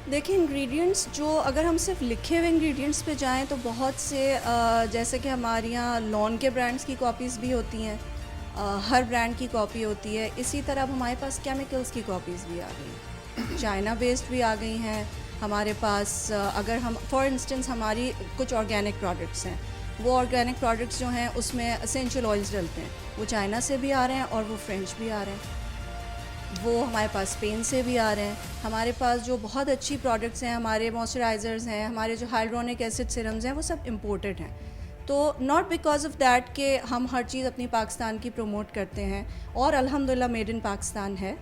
देखिए, इंग्रेडिएंट्स जो, अगर हम सिर्फ लिखे हुए इंग्रेडिएंट्स पे जाएं तो बहुत से जैसे कि हमारे यहाँ लॉन के ब्रांड्स की कॉपीज़ भी होती हैं, हर ब्रांड की कॉपी होती है। इसी तरह अब हमारे पास केमिकल्स की कॉपीज़ भी आ गई हैं, चाइना बेस्ड भी आ गई हैं हमारे पास। अगर हम फॉर इंस्टेंस हमारी कुछ ऑर्गेनिक प्रोडक्ट्स हैं, वो ऑर्गेनिक प्रोडक्ट्स जो हैं उसमें एसेंशियल ऑयल्स डलते हैं, वो चाइना से भी आ रहे हैं और वो फ्रेंच भी आ रहे हैं, वो हमारे पास स्पेन से भी आ रहे हैं। हमारे पास जो बहुत अच्छी प्रोडक्ट्स हैं, हमारे मॉइस्चराइज़र्स हैं, हमारे जो हाइड्रोनिक एसिड सिरम्स हैं, वो सब इम्पोर्टेड हैं। तो नॉट बिकॉज ऑफ दैट कि हम हर चीज़ अपनी पाकिस्तान की प्रमोट करते हैं, और अल्हम्दुलिल्लाह मेड इन पाकिस्तान है,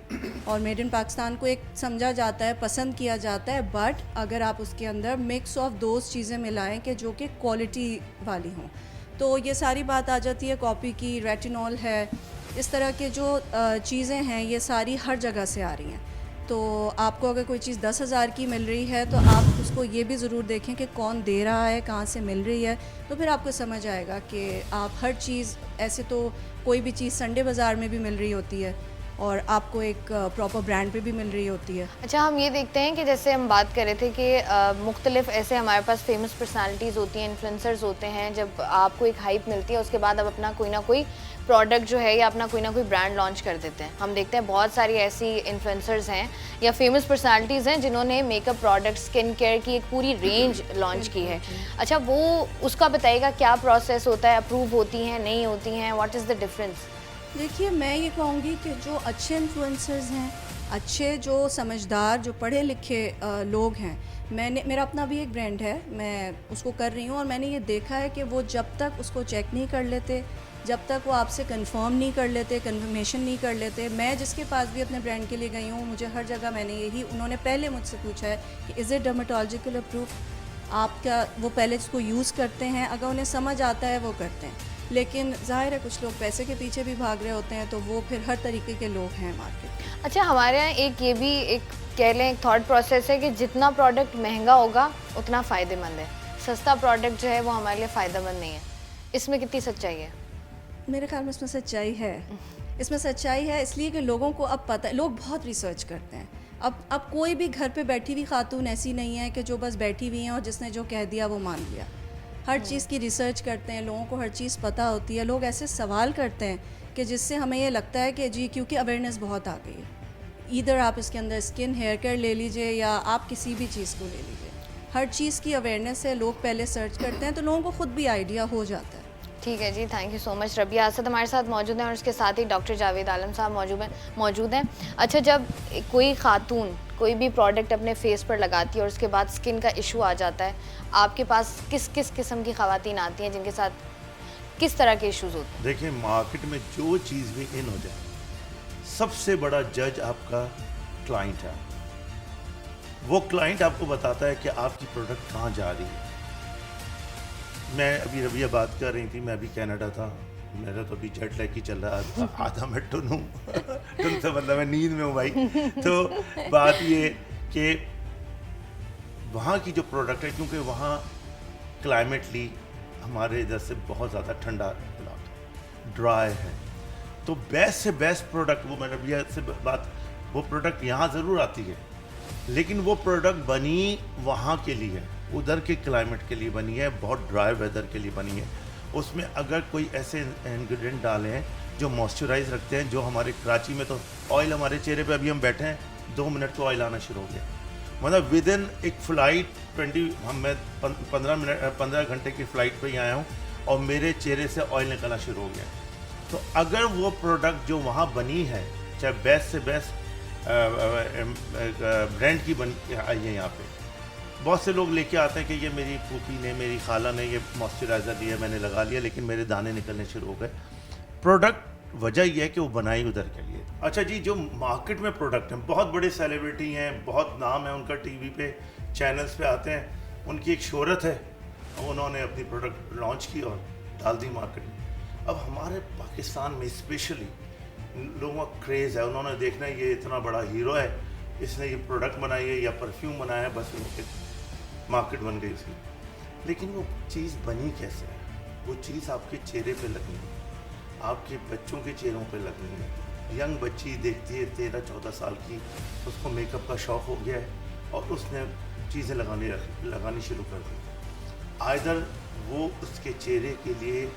और मेड इन पाकिस्तान को एक समझा जाता है, पसंद किया जाता है, बट अगर आप उसके अंदर मिक्स ऑफ दोज चीज़ें मिलाएं कि जो कि क्वालिटी वाली हों, तो ये सारी बात आ जाती है। कॉपी की, रेटिनॉल है, इस तरह के जो चीज़ें हैं ये सारी हर जगह से आ रही हैं। तो आपको अगर कोई चीज़ 10,000 की मिल रही है तो आप उसको ये भी ज़रूर देखें कि कौन दे रहा है, कहाँ से मिल रही है, तो फिर आपको समझ आएगा कि आप हर चीज़, ऐसे तो कोई भी चीज़ संडे बाज़ार में भी मिल रही होती है और आपको एक प्रॉपर ब्रांड पे भी मिल रही होती है। अच्छा, हम ये देखते हैं कि जैसे हम बात कर रहे थे कि मुख्तलिफ ऐसे हमारे पास फेमस पर्सनालिटीज़ होती हैं, इन्फ्लुएंसर्स होते हैं। जब आपको एक हाइप मिलती है उसके बाद अब अपना कोई ना कोई प्रोडक्ट जो है या अपना कोई ना कोई ब्रांड लॉन्च कर देते हैं। हम देखते हैं बहुत सारी ऐसी इन्फ्लुएंसर्स हैं या फेमस पर्सनालिटीज़ हैं जिन्होंने मेकअप प्रोडक्ट, स्किन केयर की एक पूरी रेंज लॉन्च की है। अच्छा, वो उसका बताइएगा क्या प्रोसेस होता है, अप्रूव होती हैं, नहीं होती हैं, व्हाट इज़ द डिफरेंस? देखिए, मैं ये कहूँगी कि जो अच्छे इन्फ्लुएंसर्स हैं, अच्छे जो समझदार, जो पढ़े लिखे लोग हैं, मेरा अपना भी एक ब्रांड है, मैं उसको कर रही हूँ, और मैंने ये देखा है कि वो जब तक उसको चेक नहीं कर लेते, जब तक वो आपसे कंफर्म नहीं कर लेते, कंफर्मेशन नहीं कर लेते। मैं जिसके पास भी अपने ब्रांड के लिए गई हूँ, मुझे हर जगह मैंने यही, उन्होंने पहले मुझसे पूछा है कि इज़ इट डर्मेटोलॉजिकल अप्रूव, आपका, वो पहले इसको यूज़ करते हैं, अगर उन्हें समझ आता है वो करते हैं। लेकिन ज़ाहिर है कुछ लोग पैसे के पीछे भी भाग रहे होते हैं, तो वो फिर हर तरीके के लोग हैं मार्केट में। अच्छा, हमारे यहाँ एक ये भी एक कह लें एक थॉट प्रोसेस है कि जितना प्रोडक्ट महंगा होगा उतना फ़ायदेमंद है, सस्ता प्रोडक्ट जो है वो हमारे लिए फ़ायदेमंद नहीं है। इसमें कितनी सच्चाई है? मेरे ख्याल में इसमें सच्चाई है। इसमें सच्चाई है इसलिए कि लोगों को अब पता है, लोग बहुत रिसर्च करते हैं। अब कोई भी घर पे बैठी हुई खातून ऐसी नहीं है कि जो बस बैठी हुई हैं और जिसने जो कह दिया वो मान लिया। हर चीज़ की रिसर्च करते हैं, लोगों को हर चीज़ पता होती है। लोग ऐसे सवाल करते हैं कि जिससे हमें ये लगता है कि जी, क्योंकि अवेयरनेस बहुत आ गई है, ईदर आप इसके अंदर स्किन हेयर केयर ले लीजिए या आप किसी भी चीज़ को ले लीजिए, हर चीज़ की अवेयरनेस है, लोग पहले सर्च करते हैं तो लोगों को खुद भी आइडिया हो जाता है। ठीक है जी, thank you so much. Rabia Asad हमारे साथ मौजूद हैं और उसके साथ ही डॉक्टर जावेद आलम साहब मौजूद हैं। अच्छा, जब कोई खातून कोई भी प्रोडक्ट अपने फेस पर लगाती है और उसके बाद स्किन का इशू आ जाता है, आपके पास किस किस किस्म की ख़वातीन आती हैं जिनके साथ किस तरह के इश्यूज़ होते हैं? देखिए, मार्केट में जो चीज़ भी इन हो जाए, सबसे बड़ा जज आपका क्लाइंट है। वो क्लाइंट आपको बताता है कि आपकी प्रोडक्ट कहाँ जा रही है। मैं अभी रबिया बात कर रही थी, मैं अभी कनाडा था, मेरा तो अभी जेट लैग ही चल रहा है, आधा मैं टुन हूँ टुन से मतलब मैं नींद में हूँ भाई। तो बात ये कि वहाँ की जो प्रोडक्ट है, क्योंकि वहाँ क्लाइमेटली हमारे इधर से बहुत ज़्यादा ठंडा इलाका, ड्राई है, तो बेस्ट से बेस्ट प्रोडक्ट वो, मैं रबिया से बात, वो प्रोडक्ट यहाँ ज़रूर आती है, लेकिन वो प्रोडक्ट बनी वहाँ के लिए, उधर के क्लाइमेट के लिए बनी है, बहुत ड्राई वेदर के लिए बनी है। उसमें अगर कोई ऐसे इंग्रेडिएंट डाले हैं जो मॉइस्चराइज रखते हैं, जो हमारे कराची में तो ऑयल, हमारे चेहरे पे अभी हम बैठे हैं 2 मिनट तो ऑयल आना शुरू हो गया, मतलब विद इन एक फ़्लाइट 20 मैं 15 घंटे की फ़्लाइट पे ही आया हूँ और मेरे चेहरे से ऑयल निकलना शुरू हो गया। तो अगर वो प्रोडक्ट जो वहाँ बनी है, चाहे बेस्ट से बेस्ट ब्रांड की बनी आई है, यहाँ पे बहुत से लोग लेके आते हैं कि ये मेरी फूफी ने, मेरी खाला ने ये मॉइस्चराइज़र दिया, मैंने लगा लिया, लेकिन मेरे दाने निकलने शुरू हो गए। प्रोडक्ट वजह यह है कि वो बनाई उधर के लिए। अच्छा जी, जो मार्केट में प्रोडक्ट हैं, बहुत बड़े सेलिब्रिटी हैं, बहुत नाम है उनका, टीवी पे चैनल्स पे आते हैं, उनकी एक शोहरत है, उन्होंने अपनी प्रोडक्ट लॉन्च की और डाल दी मार्केट में। अब हमारे पाकिस्तान में स्पेशली लोगों का क्रेज़ है, उन्होंने देखना है ये इतना बड़ा हीरो है, इसने ये प्रोडक्ट बनाई है या परफ्यूम बनाया है, बस मार्केट बन गई इसकी। लेकिन वो चीज़ बनी कैसे है? वो चीज़ आपके चेहरे पे लगनी है, आपके बच्चों के चेहरों पे लगनी है। यंग बच्ची देखती है 13-14 साल की, उसको मेकअप का शौक़ हो गया है और उसने चीज़ें लगानी शुरू कर दी। आइदर वो उसके चेहरे के लिए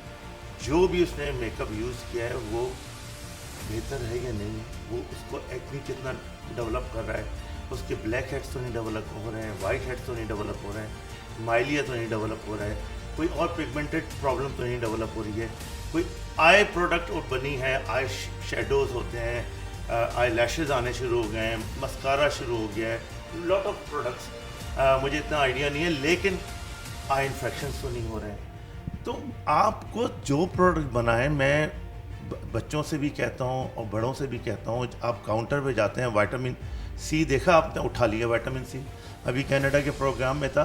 जो भी उसने मेकअप यूज़ किया है वो बेहतर है या नहीं, वो उसको एक्ने कितना डेवलप कर रहा है, उसके ब्लैक हेड्स तो नहीं डेवलप हो रहे हैं, वाइट हेड्स तो नहीं डेवलप हो रहे हैं, माइलिया तो नहीं डेवलप हो रहा है, कोई और पिगमेंटेड प्रॉब्लम तो नहीं डेवलप हो रही है, कोई आई प्रोडक्ट और बनी है, आई शेडोज़ होते हैं, आई लैशेज़ आने शुरू हो गए हैं, मस्कारा शुरू हो गया है, लॉट ऑफ प्रोडक्ट्स, मुझे इतना आइडिया नहीं है, लेकिन आई इन्फेक्शंस तो नहीं हो रहे हैं। तो आपको जो प्रोडक्ट बनाए, मैं बच्चों से भी कहता हूँ और बड़ों से भी कहता हूँ, आप काउंटर पे जाते हैं, विटामिन सी देखा आपने, उठा लिया विटामिन सी। अभी कनाडा के प्रोग्राम में था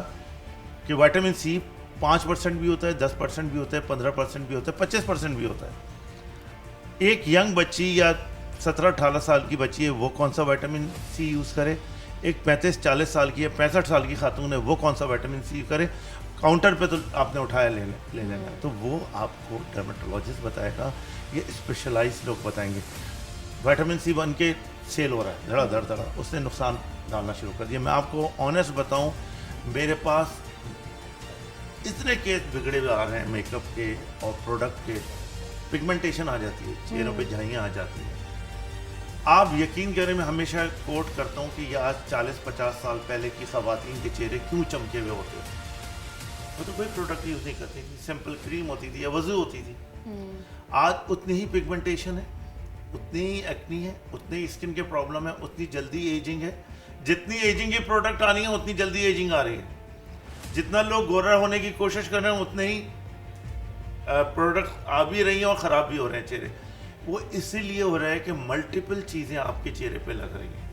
कि विटामिन सी 5% भी होता है, 10% भी होता है, 15% भी होता है, 25% भी होता है। एक यंग बच्ची या 17-18 साल की बच्ची है, वो कौन सा विटामिन सी यूज़ करे? एक 35-40 साल की या 65 साल की खातून है, वो कौन सा विटामिन सी करे? काउंटर पे तो आपने उठाया ले लेना, तो वो आपको डर्मेटोलॉजिस्ट बताएगा, ये स्पेशलाइज्ड लोग बताएंगे। विटामिन सी बन के सेल हो रहा है धड़ा, उसने नुकसान डालना शुरू कर दिया। मैं आपको ऑनेस्ट बताऊं, मेरे पास इतने केस बिगड़े हुए आ रहे हैं मेकअप के और प्रोडक्ट के, पिगमेंटेशन आ जाती है, चेहरों पे झाइयाँ आ जाती हैं। आप यकीन करें, मैं हमेशा कोट करता हूँ कि ये आज 40-50 साल पहले की ख़वातीन के चेहरे क्यों चमके हुए होते हैं। वो तो कोई प्रोडक्ट यूज़ नहीं करती थी, सिंपल क्रीम होती थी या वज़ू होती थी। आज उतनी ही पिगमेंटेशन है, उतनी ही एक्नी है, उतनी ही स्किन के प्रॉब्लम है, उतनी जल्दी एजिंग है। जितनी एजिंग की प्रोडक्ट आनी है उतनी जल्दी एजिंग आ रही है। जितना लोग गोरा होने की कोशिश कर रहे हैं उतने ही प्रोडक्ट आ भी रही हैं और ख़राब भी हो रहे हैं चेहरे। वो इसीलिए हो रहा है कि मल्टीपल चीज़ें आपके चेहरे पे लग रही हैं।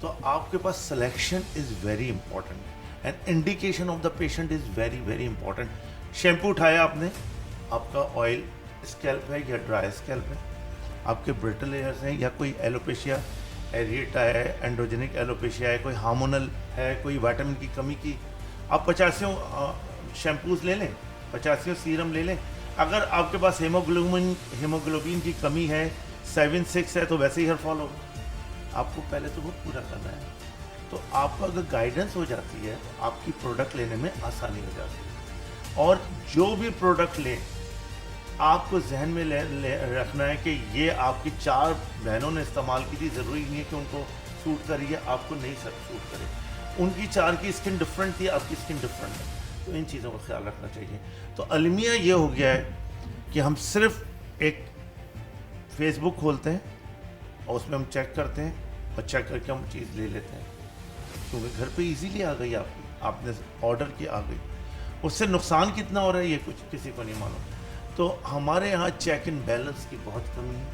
तो आपके पास selection is very important and indication of the patient is very very important. Shampoo उठाया आपने, आपका ऑयल स्कैल्प है या ड्राई स्कैल्प है, आपके ब्रिटल हेयर्स हैं या कोई एलोपेशिया एरिएटा है, एंड्रोजेनिक एलोपेशिया है, कोई हार्मोनल है, कोई विटामिन की कमी की, आप 50 शैम्पूज़ ले लें, 50 सीरम ले लें। अगर आपके पास हीमोग्लोबिन की कमी है, 7-6 है, तो वैसे ही हेयर फॉल होगा। आपको पहले तो वो पूरा करना है। तो आपको अगर गाइडेंस हो जाती है तो आपकी प्रोडक्ट लेने में आसानी हो जाती है। और जो भी प्रोडक्ट लें आपको जहन में रखना है कि ये आपकी 4 बहनों ने इस्तेमाल की थी, ज़रूरी नहीं है कि उनको सूट करे या आपको नहीं सूट करे। उनकी 4 की स्किन डिफरेंट थी, आपकी स्किन डिफरेंट है, तो इन चीज़ों का ख्याल रखना चाहिए। तो अलमिया ये हो गया है कि हम सिर्फ एक फेसबुक खोलते हैं और उसमें हम चेक करते हैं और चेक करके हम चीज़ ले लेते हैं, क्योंकि घर पे इजीली आ गई आपने ऑर्डर की आ गई। उससे नुकसान कितना हो रहा है ये कुछ किसी को नहीं मालूम। तो हमारे यहाँ चेक एंड बैलेंस की बहुत कमी है,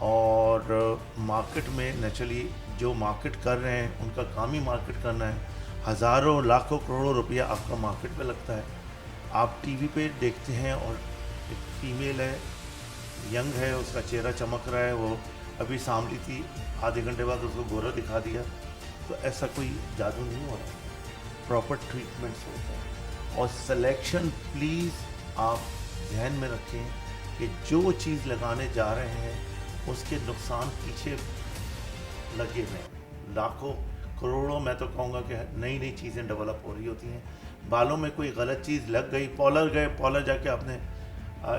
और मार्केट में नेचुरली जो मार्केट कर रहे हैं उनका काम ही मार्केट करना है। हज़ारों लाखों करोड़ों रुपया आपका मार्केट पे लगता है। आप टीवी पे देखते हैं और एक फीमेल है, यंग है, उसका चेहरा चमक रहा है, वो अभी सांवली थी, आधे घंटे बाद उसको गोरा दिखा दिया, तो ऐसा कोई जादू नहीं हो रहा। प्रॉपर ट्रीटमेंट्स होता है। और सिलेक्शन प्लीज़ आप ध्यान में रखें कि जो चीज़ लगाने जा रहे हैं उसके नुकसान पीछे लगे हुए हैं। लाखों करोड़ों, मैं तो कहूँगा कि नई नई चीज़ें डेवलप हो रही होती हैं। बालों में कोई गलत चीज़ लग गई, पॉलर गए, पॉलर जाके आपने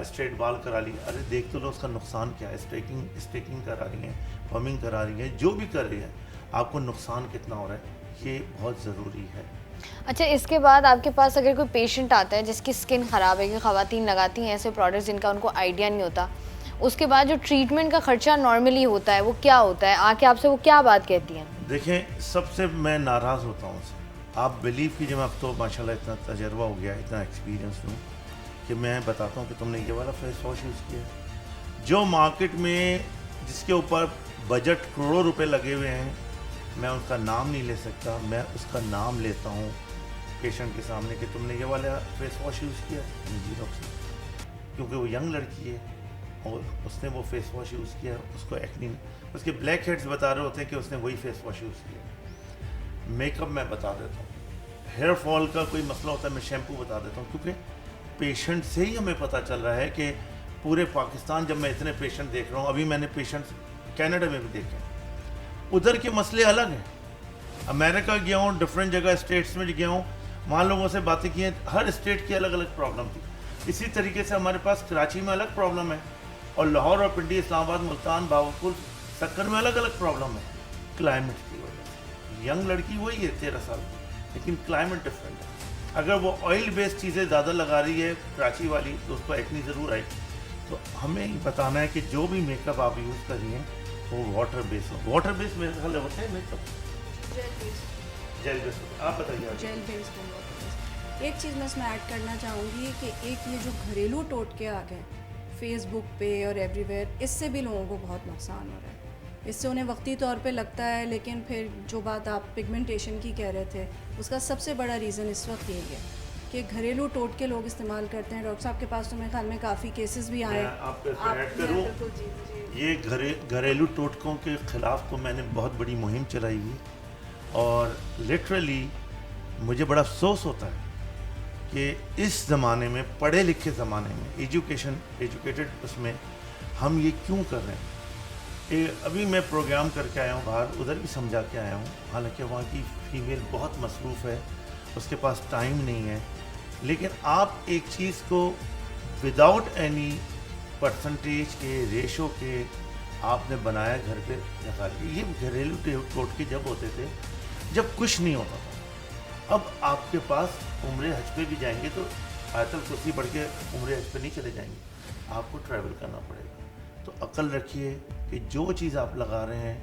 स्ट्रेट बाल करा ली, अरे देख तो लो उसका नुकसान क्या है। स्टेकिंग करा रही हैं, पमिंग करा रही हैं, जो भी कर रही है, आपको नुकसान कितना हो रहा है, ये बहुत ज़रूरी है। अच्छा, इसके बाद आपके पास अगर कोई पेशेंट आता है जिसकी स्किन ख़राब है, कि ख़वातीन लगाती हैं ऐसे प्रोडक्ट्स जिनका उनको आइडिया नहीं होता, उसके बाद जो ट्रीटमेंट का ख़र्चा नॉर्मली होता है वो क्या होता है? आके आपसे वो क्या बात कहती हैं? देखें, सबसे मैं नाराज़ होता हूँ, आप बिलीव कीजिए, मैं अब तो माशाल्लाह इतना तजर्बा हो गया, इतना एक्सपीरियंस हूँ कि मैं बताता हूँ कि तुमने ये वाला फेस वॉश यूज़ किया, जो मार्केट में जिसके ऊपर बजट करोड़ों रुपए लगे हुए हैं, मैं उसका नाम नहीं ले सकता, मैं उसका नाम लेता हूँ पेशेंट के सामने कि तुमने ये वाला फेस वॉश यूज़ किया जी डॉक्टर, क्योंकि वो यंग लड़की है और उसने वो फेस वॉश यूज़ किया, उसको एक्नी, उसके ब्लैक हेड्स बता रहे होते हैं कि उसने वही फेस वॉश यूज़ किया। मेकअप मैं बता देता हूँ, हेयर फॉल का कोई मसला होता है मैं शैम्पू बता देता हूँ, क्योंकि पेशेंट से ही हमें पता चल रहा है कि पूरे पाकिस्तान, जब मैं इतने पेशेंट देख रहा हूँ, अभी मैंने पेशेंट्स कनाडा में भी देखे, उधर के मसले अलग हैं। अमेरिका गया हूँ, डिफरेंट जगह स्टेट्स में गया हूँ, वहाँ लोगों से बातें की हैं, हर स्टेट की अलग अलग प्रॉब्लम थी। इसी तरीके से हमारे पास कराची में अलग प्रॉब्लम है, और लाहौर और पिंडी, इस्लामाबाद, मुल्तान, बावलपुर, सक्कर में अलग अलग प्रॉब्लम है क्लाइमेट की वजह से। यंग लड़की वही है 13 साल की, लेकिन क्लाइमेट डिफरेंट है। अगर वो ऑयल बेस्ड चीज़ें ज़्यादा लगा रही है कराची वाली, तो उसको एक्नी ज़रूर आएगी। तो हमें बताना है कि जो भी मेकअप आप यूज़ कर रही हैं वो वाटर बेस्ड हो। वाटर बेस्ड मेरे ख्याल होता है मेकअप, जेल बेस्ड। आप बताइए। Gel based. एक चीज़ मैं इसमें ऐड करना चाहूँगी कि एक ये जो घरेलू टोटके आ गए फेसबुक पे और एवरीवेयर, इससे भी लोगों को बहुत नुकसान हो रहा है। इससे उन्हें वक्ती तौर पे लगता है, लेकिन फिर जो बात आप पिगमेंटेशन की कह रहे थे, उसका सबसे बड़ा रीज़न इस वक्त यही है कि घरेलू टोटके लोग इस्तेमाल करते हैं। डॉक्टर साहब के पास तो मेरे ख्याल में काफ़ी केसेस भी आए। ये घरेलू टोटकों के ख़िलाफ़ तो मैंने बहुत बड़ी मुहिम चलाई हुई, और लिटरली मुझे बड़ा अफसोस होता है कि इस ज़माने में, पढ़े लिखे ज़माने में, एजुकेटेड उसमें हम ये क्यों कर रहे हैं। अभी मैं प्रोग्राम करके आया हूँ बाहर, उधर भी समझा के आया हूँ, हालांकि वहाँ की फ़ीमेल बहुत मसरूफ़ है, उसके पास टाइम नहीं है, लेकिन आप एक चीज़ को विदाउट एनी परसेंटेज के, रेशो के आपने बनाया, घर पे लगा दिया। ये घरेलू टोटके जब होते थे, जब कुछ नहीं होता था। अब आपके पास उम्रे हज पे भी जाएंगे तो आयतल कुर्सी बढ़ के उम्रे हज पे नहीं चले जाएंगे, आपको ट्रैवल करना पड़ेगा। तो अक्ल रखिए कि जो चीज़ आप लगा रहे हैं,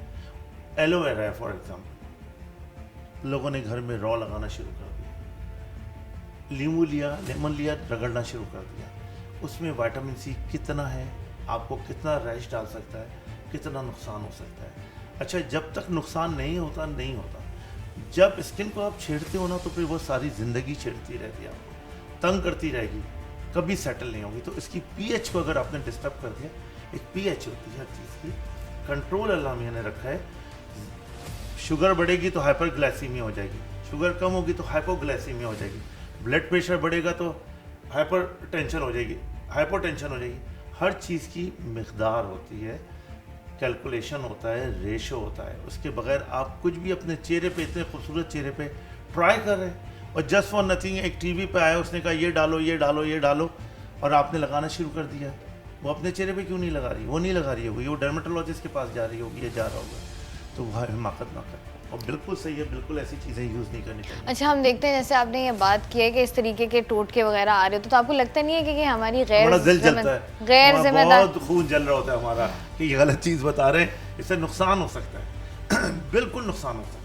एलोवेरा है फॉर एग्जाम्पल, लोगों ने घर में रॉ लगाना शुरू कर दिया, नींबू लिया, लेमन लिया, रगड़ना शुरू कर दिया, उसमें विटामिन सी कितना है, आपको कितना रैश डाल सकता है, कितना नुकसान हो सकता है। अच्छा, जब तक नुकसान नहीं होता, नहीं होता। जब स्किन को आप छेड़ते हो ना, तो फिर वो सारी ज़िंदगी छेड़ती रहती है, आपको तंग करती रहेगी, कभी सेटल नहीं होगी। तो इसकी पीएच को अगर आपने डिस्टर्ब कर दिया, एक पीएच होती है हर चीज़ की, कंट्रोल अल्लाह मियां ने रखा है। शुगर बढ़ेगी तो हाइपरग्लाइसीमिया हो जाएगी, शुगर कम होगी तो हाइपोग्लाइसीमिया हो जाएगी, ब्लड प्रेशर बढ़ेगा तो हाइपरटेंशन हो जाएगी, हाइपोटेंशन हो जाएगी। हर चीज़ की मिक़दार होती है, कैलकुलेशन होता है, रेशो होता है। उसके बगैर आप कुछ भी अपने चेहरे पे, इतने खूबसूरत चेहरे पे ट्राई कर रहे हैं, और जस्ट फॉर नथिंग एक टीवी पे आया, उसने कहा ये डालो, ये डालो, ये डालो, और आपने लगाना शुरू कर दिया, वो अपने चेहरे पे क्यों नहीं लगा रही? वो नहीं लगा रही होगी, वो डर्मेटोलॉजिस्ट के पास जा रही होगी या जा रहा होगा, तो वह हिमाकत ना करे। और बिल्कुल सही है, बिल्कुल ऐसी चीज़ें यूज़ नहीं करनी चाहिए। अच्छा, हम देखते हैं जैसे आपने ये बात की है कि इस तरीके के टोटके वगैरह आ रहे हो, तो आपको लगता नहीं है कि हमारी गैर जिम्मेदार बहुत खून जल रहा होता है हमारा कि ये गलत चीज़ बता रहे हैं, इससे नुकसान हो सकता है बिल्कुल नुकसान हो सकता है।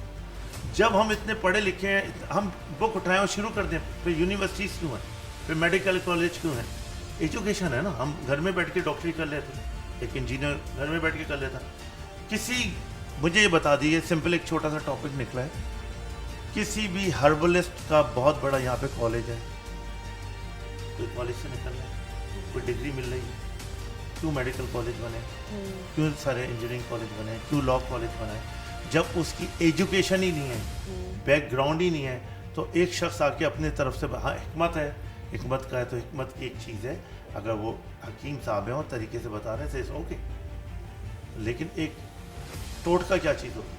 जब हम इतने पढ़े लिखे हैं, हम बुक उठाएं और शुरू कर दें, फिर यूनिवर्सिटीज़ क्यों हैं, फिर मेडिकल कॉलेज क्यों हैं? एजुकेशन है ना। हम घर में बैठ के डॉक्टरी कर लेते, एक इंजीनियर घर में बैठ के कर लेता। मुझे ये बता दीजिए, सिंपल एक छोटा सा टॉपिक निकला है, किसी भी हर्बलिस्ट का बहुत बड़ा यहाँ पे कॉलेज है, कोई कॉलेज से निकल रहा है, कोई डिग्री मिल रही है, क्यों मेडिकल कॉलेज बने, क्यों सारे इंजीनियरिंग कॉलेज बने, क्यों लॉ कॉलेज बनाए? जब उसकी एजुकेशन ही नहीं है, बैकग्राउंड ही नहीं है, तो एक शख्स आके अपने तरफ से, हाँ हिकमत है, हिकमत का है तो हिकमत की एक चीज़ है, अगर वो हकीम साहब हैं और तरीके से बता रहे हैं तो ओके, लेकिन एक टोटका क्या चीज़ होती है?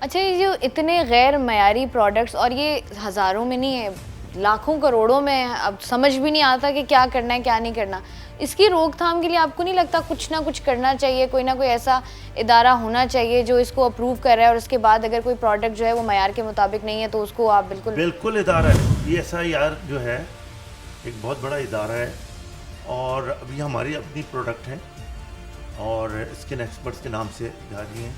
अच्छा, ये जो इतने गैर मयारी प्रोडक्ट्स, और ये हज़ारों में नहीं है, लाखों करोड़ों में है, अब समझ भी नहीं आता कि क्या करना है क्या नहीं करना। इसकी रोकथाम के लिए आपको नहीं लगता कुछ ना कुछ करना चाहिए, कोई ना कोई ऐसा इदारा होना चाहिए जो इसको अप्रूव कर रहा है, और उसके बाद अगर कोई प्रोडक्ट जो है वो मयार के मुताबिक नहीं है तो उसको आप बिल्कुल इदारा है। PSIR जो है एक बहुत बड़ा इदारा है, और अभी हमारी अपनी प्रोडक्ट हैं और स्किन एक्सपर्ट्स के नाम से जारी हैं।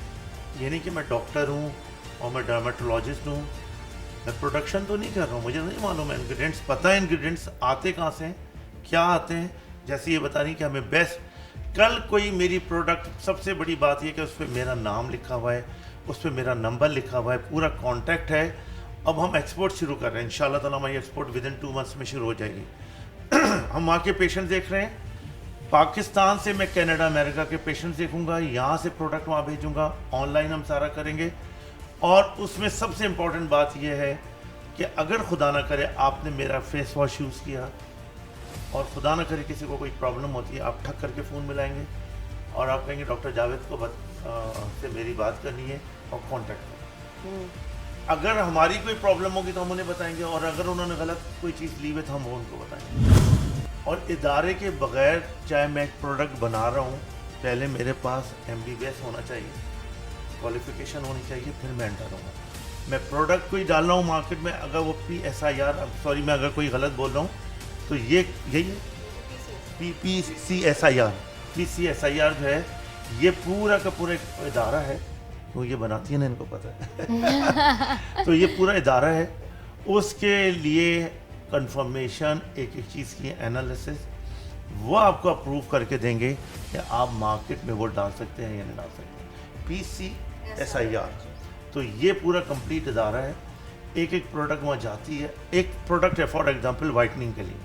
ये नहीं कि मैं डॉक्टर हूँ और मैं डर्मेटोलॉजिस्ट हूँ, मैं प्रोडक्शन तो नहीं कर रहा हूँ, मुझे नहीं मालूम है इंग्रेडिएंट्स, पता है इंग्रेडिएंट्स आते कहाँ से हैं, क्या आते हैं। जैसे ये बता रही कि हमें बेस्ट, कल कोई मेरी प्रोडक्ट, सबसे बड़ी बात ये कि उस पर मेरा नाम लिखा हुआ है, उस पर मेरा नंबर लिखा हुआ है, पूरा कॉन्टैक्ट है। अब हम एक्सपोर्ट शुरू कर रहे हैं, इंशाल्लाह ताला हमारी एक्सपोर्ट विदिन 2 मंथ्स में शुरू हो जाएगी। हम वहाँ के पेशेंट देख रहे हैं, पाकिस्तान से मैं कनाडा अमेरिका के पेशेंट्स देखूंगा, यहाँ से प्रोडक्ट वहाँ भेजूंगा, ऑनलाइन हम सारा करेंगे। और उसमें सबसे इम्पॉर्टेंट बात यह है कि अगर खुदा ना करे आपने मेरा फेस वॉश यूज़ किया और खुदा ना करे किसी को कोई प्रॉब्लम होती है, आप ठक करके फ़ोन मिलाएंगे और आप कहेंगे डॉक्टर जावेद को से मेरी बात करनी है और कॉन्टैक्ट करें। अगर हमारी कोई प्रॉब्लम होगी तो हम उन्हें बताएंगे, और अगर उन्होंने गलत कोई चीज़ ली है तो हम वो उनको बताएंगे। और इदारे के बगैर चाहे मैं एक प्रोडक्ट बना रहा हूँ, पहले मेरे पास MBBS होना चाहिए, क्वालिफिकेशन होनी चाहिए, फिर मैं एंटर होगा। मैं प्रोडक्ट कोई डाल रहा हूँ मार्केट में, अगर वो PSIR, सॉरी मैं अगर कोई गलत बोल रहा हूँ तो ये यही है PCSIR जो है, ये पूरा का पूरा एक इदारा है, तो ये बनाती है ना, इनको पता है तो ये पूरा इदारा है, उसके लिए कंफर्मेशन एक एक चीज़ की एनालिसिस, वो आपको अप्रूव करके देंगे कि आप मार्केट में वो डाल सकते हैं या नहीं डाल सकते। PCSIR, तो ये पूरा कंप्लीट इदारा है, एक एक प्रोडक्ट वहाँ जाती है। एक प्रोडक्ट है फॉर एग्जांपल वाइटनिंग के लिए,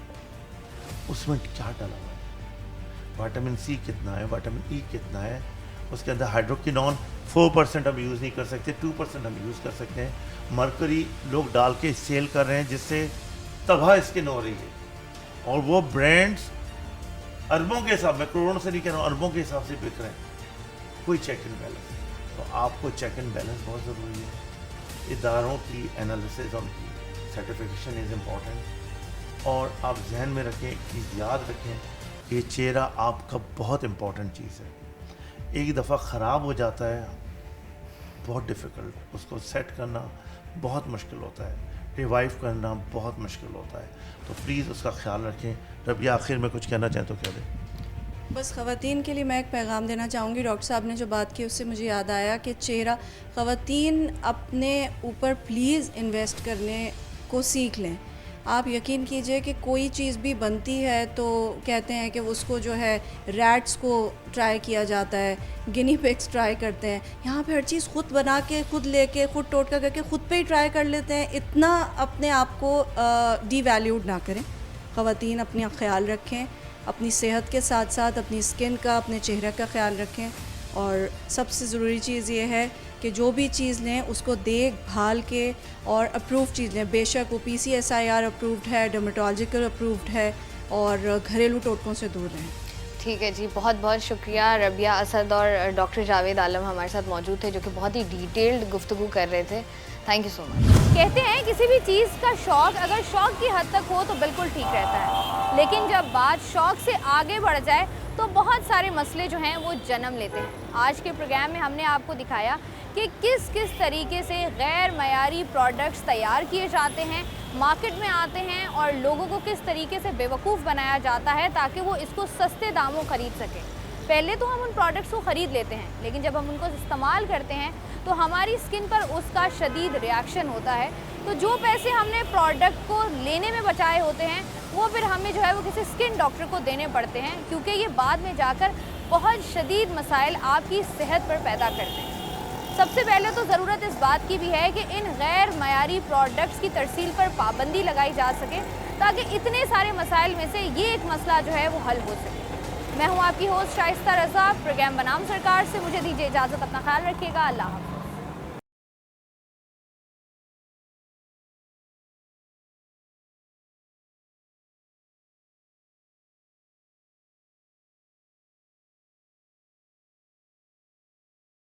उसमें क्या डाला हुआ है, विटामिन C कितना है, विटामिन E कितना है, उसके अंदर हाइड्रोक्विनोन 4% हम यूज़ नहीं कर सकते, 2% हम यूज़ कर सकते हैं। मरकरी लोग डाल के सेल कर रहे हैं जिससे तबाह स्किन हो रही है, और वो ब्रांड्स अरबों के हिसाब में, करोड़ों से नहीं कह रहा हूँ, अरबों के हिसाब से बिक रहे हैं। कोई चेक एंड बैलेंस, तो आपको चेक एंड बैलेंस बहुत ज़रूरी है। इदारों की एनालिसिस और उनकी सर्टिफिकेशन इज़ इम्पॉर्टेंट। और आप जहन में रखें, एक चीज़ याद रखें कि चेहरा आपका बहुत इम्पॉर्टेंट चीज़ है। एक दफ़ा ख़राब हो जाता है, बहुत डिफ़िकल्ट, उसको सेट करना बहुत मुश्किल होता है, रिवाइव करना बहुत मुश्किल होता है, तो प्लीज़ उसका ख्याल रखें। जब ये आखिर में कुछ कहना चाहें तो कह दें। बस ख़वातीन के लिए मैं एक पैगाम देना चाहूँगी। डॉक्टर साहब ने जो बात की उससे मुझे याद आया कि चेहरा, ख़वातीन अपने ऊपर प्लीज़ इन्वेस्ट करने को सीख लें। आप यकीन कीजिए कि कोई चीज़ भी बनती है तो कहते हैं कि उसको जो है रैट्स को ट्राई किया जाता है, गिनी पिग्स ट्राई करते हैं। यहाँ पे हर चीज़ खुद बना के, खुद लेके, खुद टोटका करके खुद पे ही ट्राई कर लेते हैं। इतना अपने आप को डीवैल्यूड ना करें। ख़वातीन अपना ख्याल रखें, अपनी सेहत के साथ साथ अपनी स्किन का, अपने चेहरे का ख्याल रखें। और सबसे ज़रूरी चीज़ ये है कि जो भी चीज़ लें उसको देख भाल के और अप्रूव चीज़ लें। बेशक वो PCSIR अप्रूव्ड है, डर्मेटोलॉजिकल अप्रूव्ड है, और घरेलू टोटकों से दूर रहें। ठीक है जी, बहुत बहुत शुक्रिया। रबिया असद और डॉक्टर जावेद आलम हमारे साथ मौजूद थे, जो कि बहुत ही डिटेल्ड गुफ्तगू कर रहे थे। Thank you so much. कहते हैं किसी भी चीज़ का शौक़ अगर शौक़ की हद तक हो तो बिल्कुल ठीक रहता है, लेकिन जब बात शौक़ से आगे बढ़ जाए तो बहुत सारे मसले जो हैं वो जन्म लेते हैं। आज के प्रोग्राम में हमने आपको दिखाया कि किस किस तरीके से गैर मयारी प्रोडक्ट्स तैयार किए जाते हैं, मार्केट में आते हैं और लोगों को किस तरीके से बेवकूफ़ बनाया जाता है ताकि वो इसको सस्ते दामों ख़रीद सकें। पहले तो हम उन प्रोडक्ट्स को ख़रीद लेते हैं, लेकिन जब हम उनको इस्तेमाल करते हैं तो हमारी स्किन पर उसका शदीद रिएक्शन होता है। तो जो पैसे हमने प्रोडक्ट को लेने में बचाए होते हैं वो फिर हमें जो है वो किसी स्किन डॉक्टर को देने पड़ते हैं, क्योंकि ये बाद में जाकर बहुत शदीद मसाइल आपकी सेहत पर पैदा करते हैं। सबसे पहले तो ज़रूरत इस बात की भी है कि इन गैर मयारी प्रोडक्ट्स की तरसील पर पाबंदी लगाई जा सके, ताकि इतने सारे मसाइल में से ये एक मसला जो है वो हल हो सके। मैं हूँ आपकी होस्ट शाइस्ता रज़ा। प्रोग्राम बनाम सरकार से मुझे दीजिए इजाज़त। अपना ख्याल रखिएगा। अल्लाह हाफ़िज़।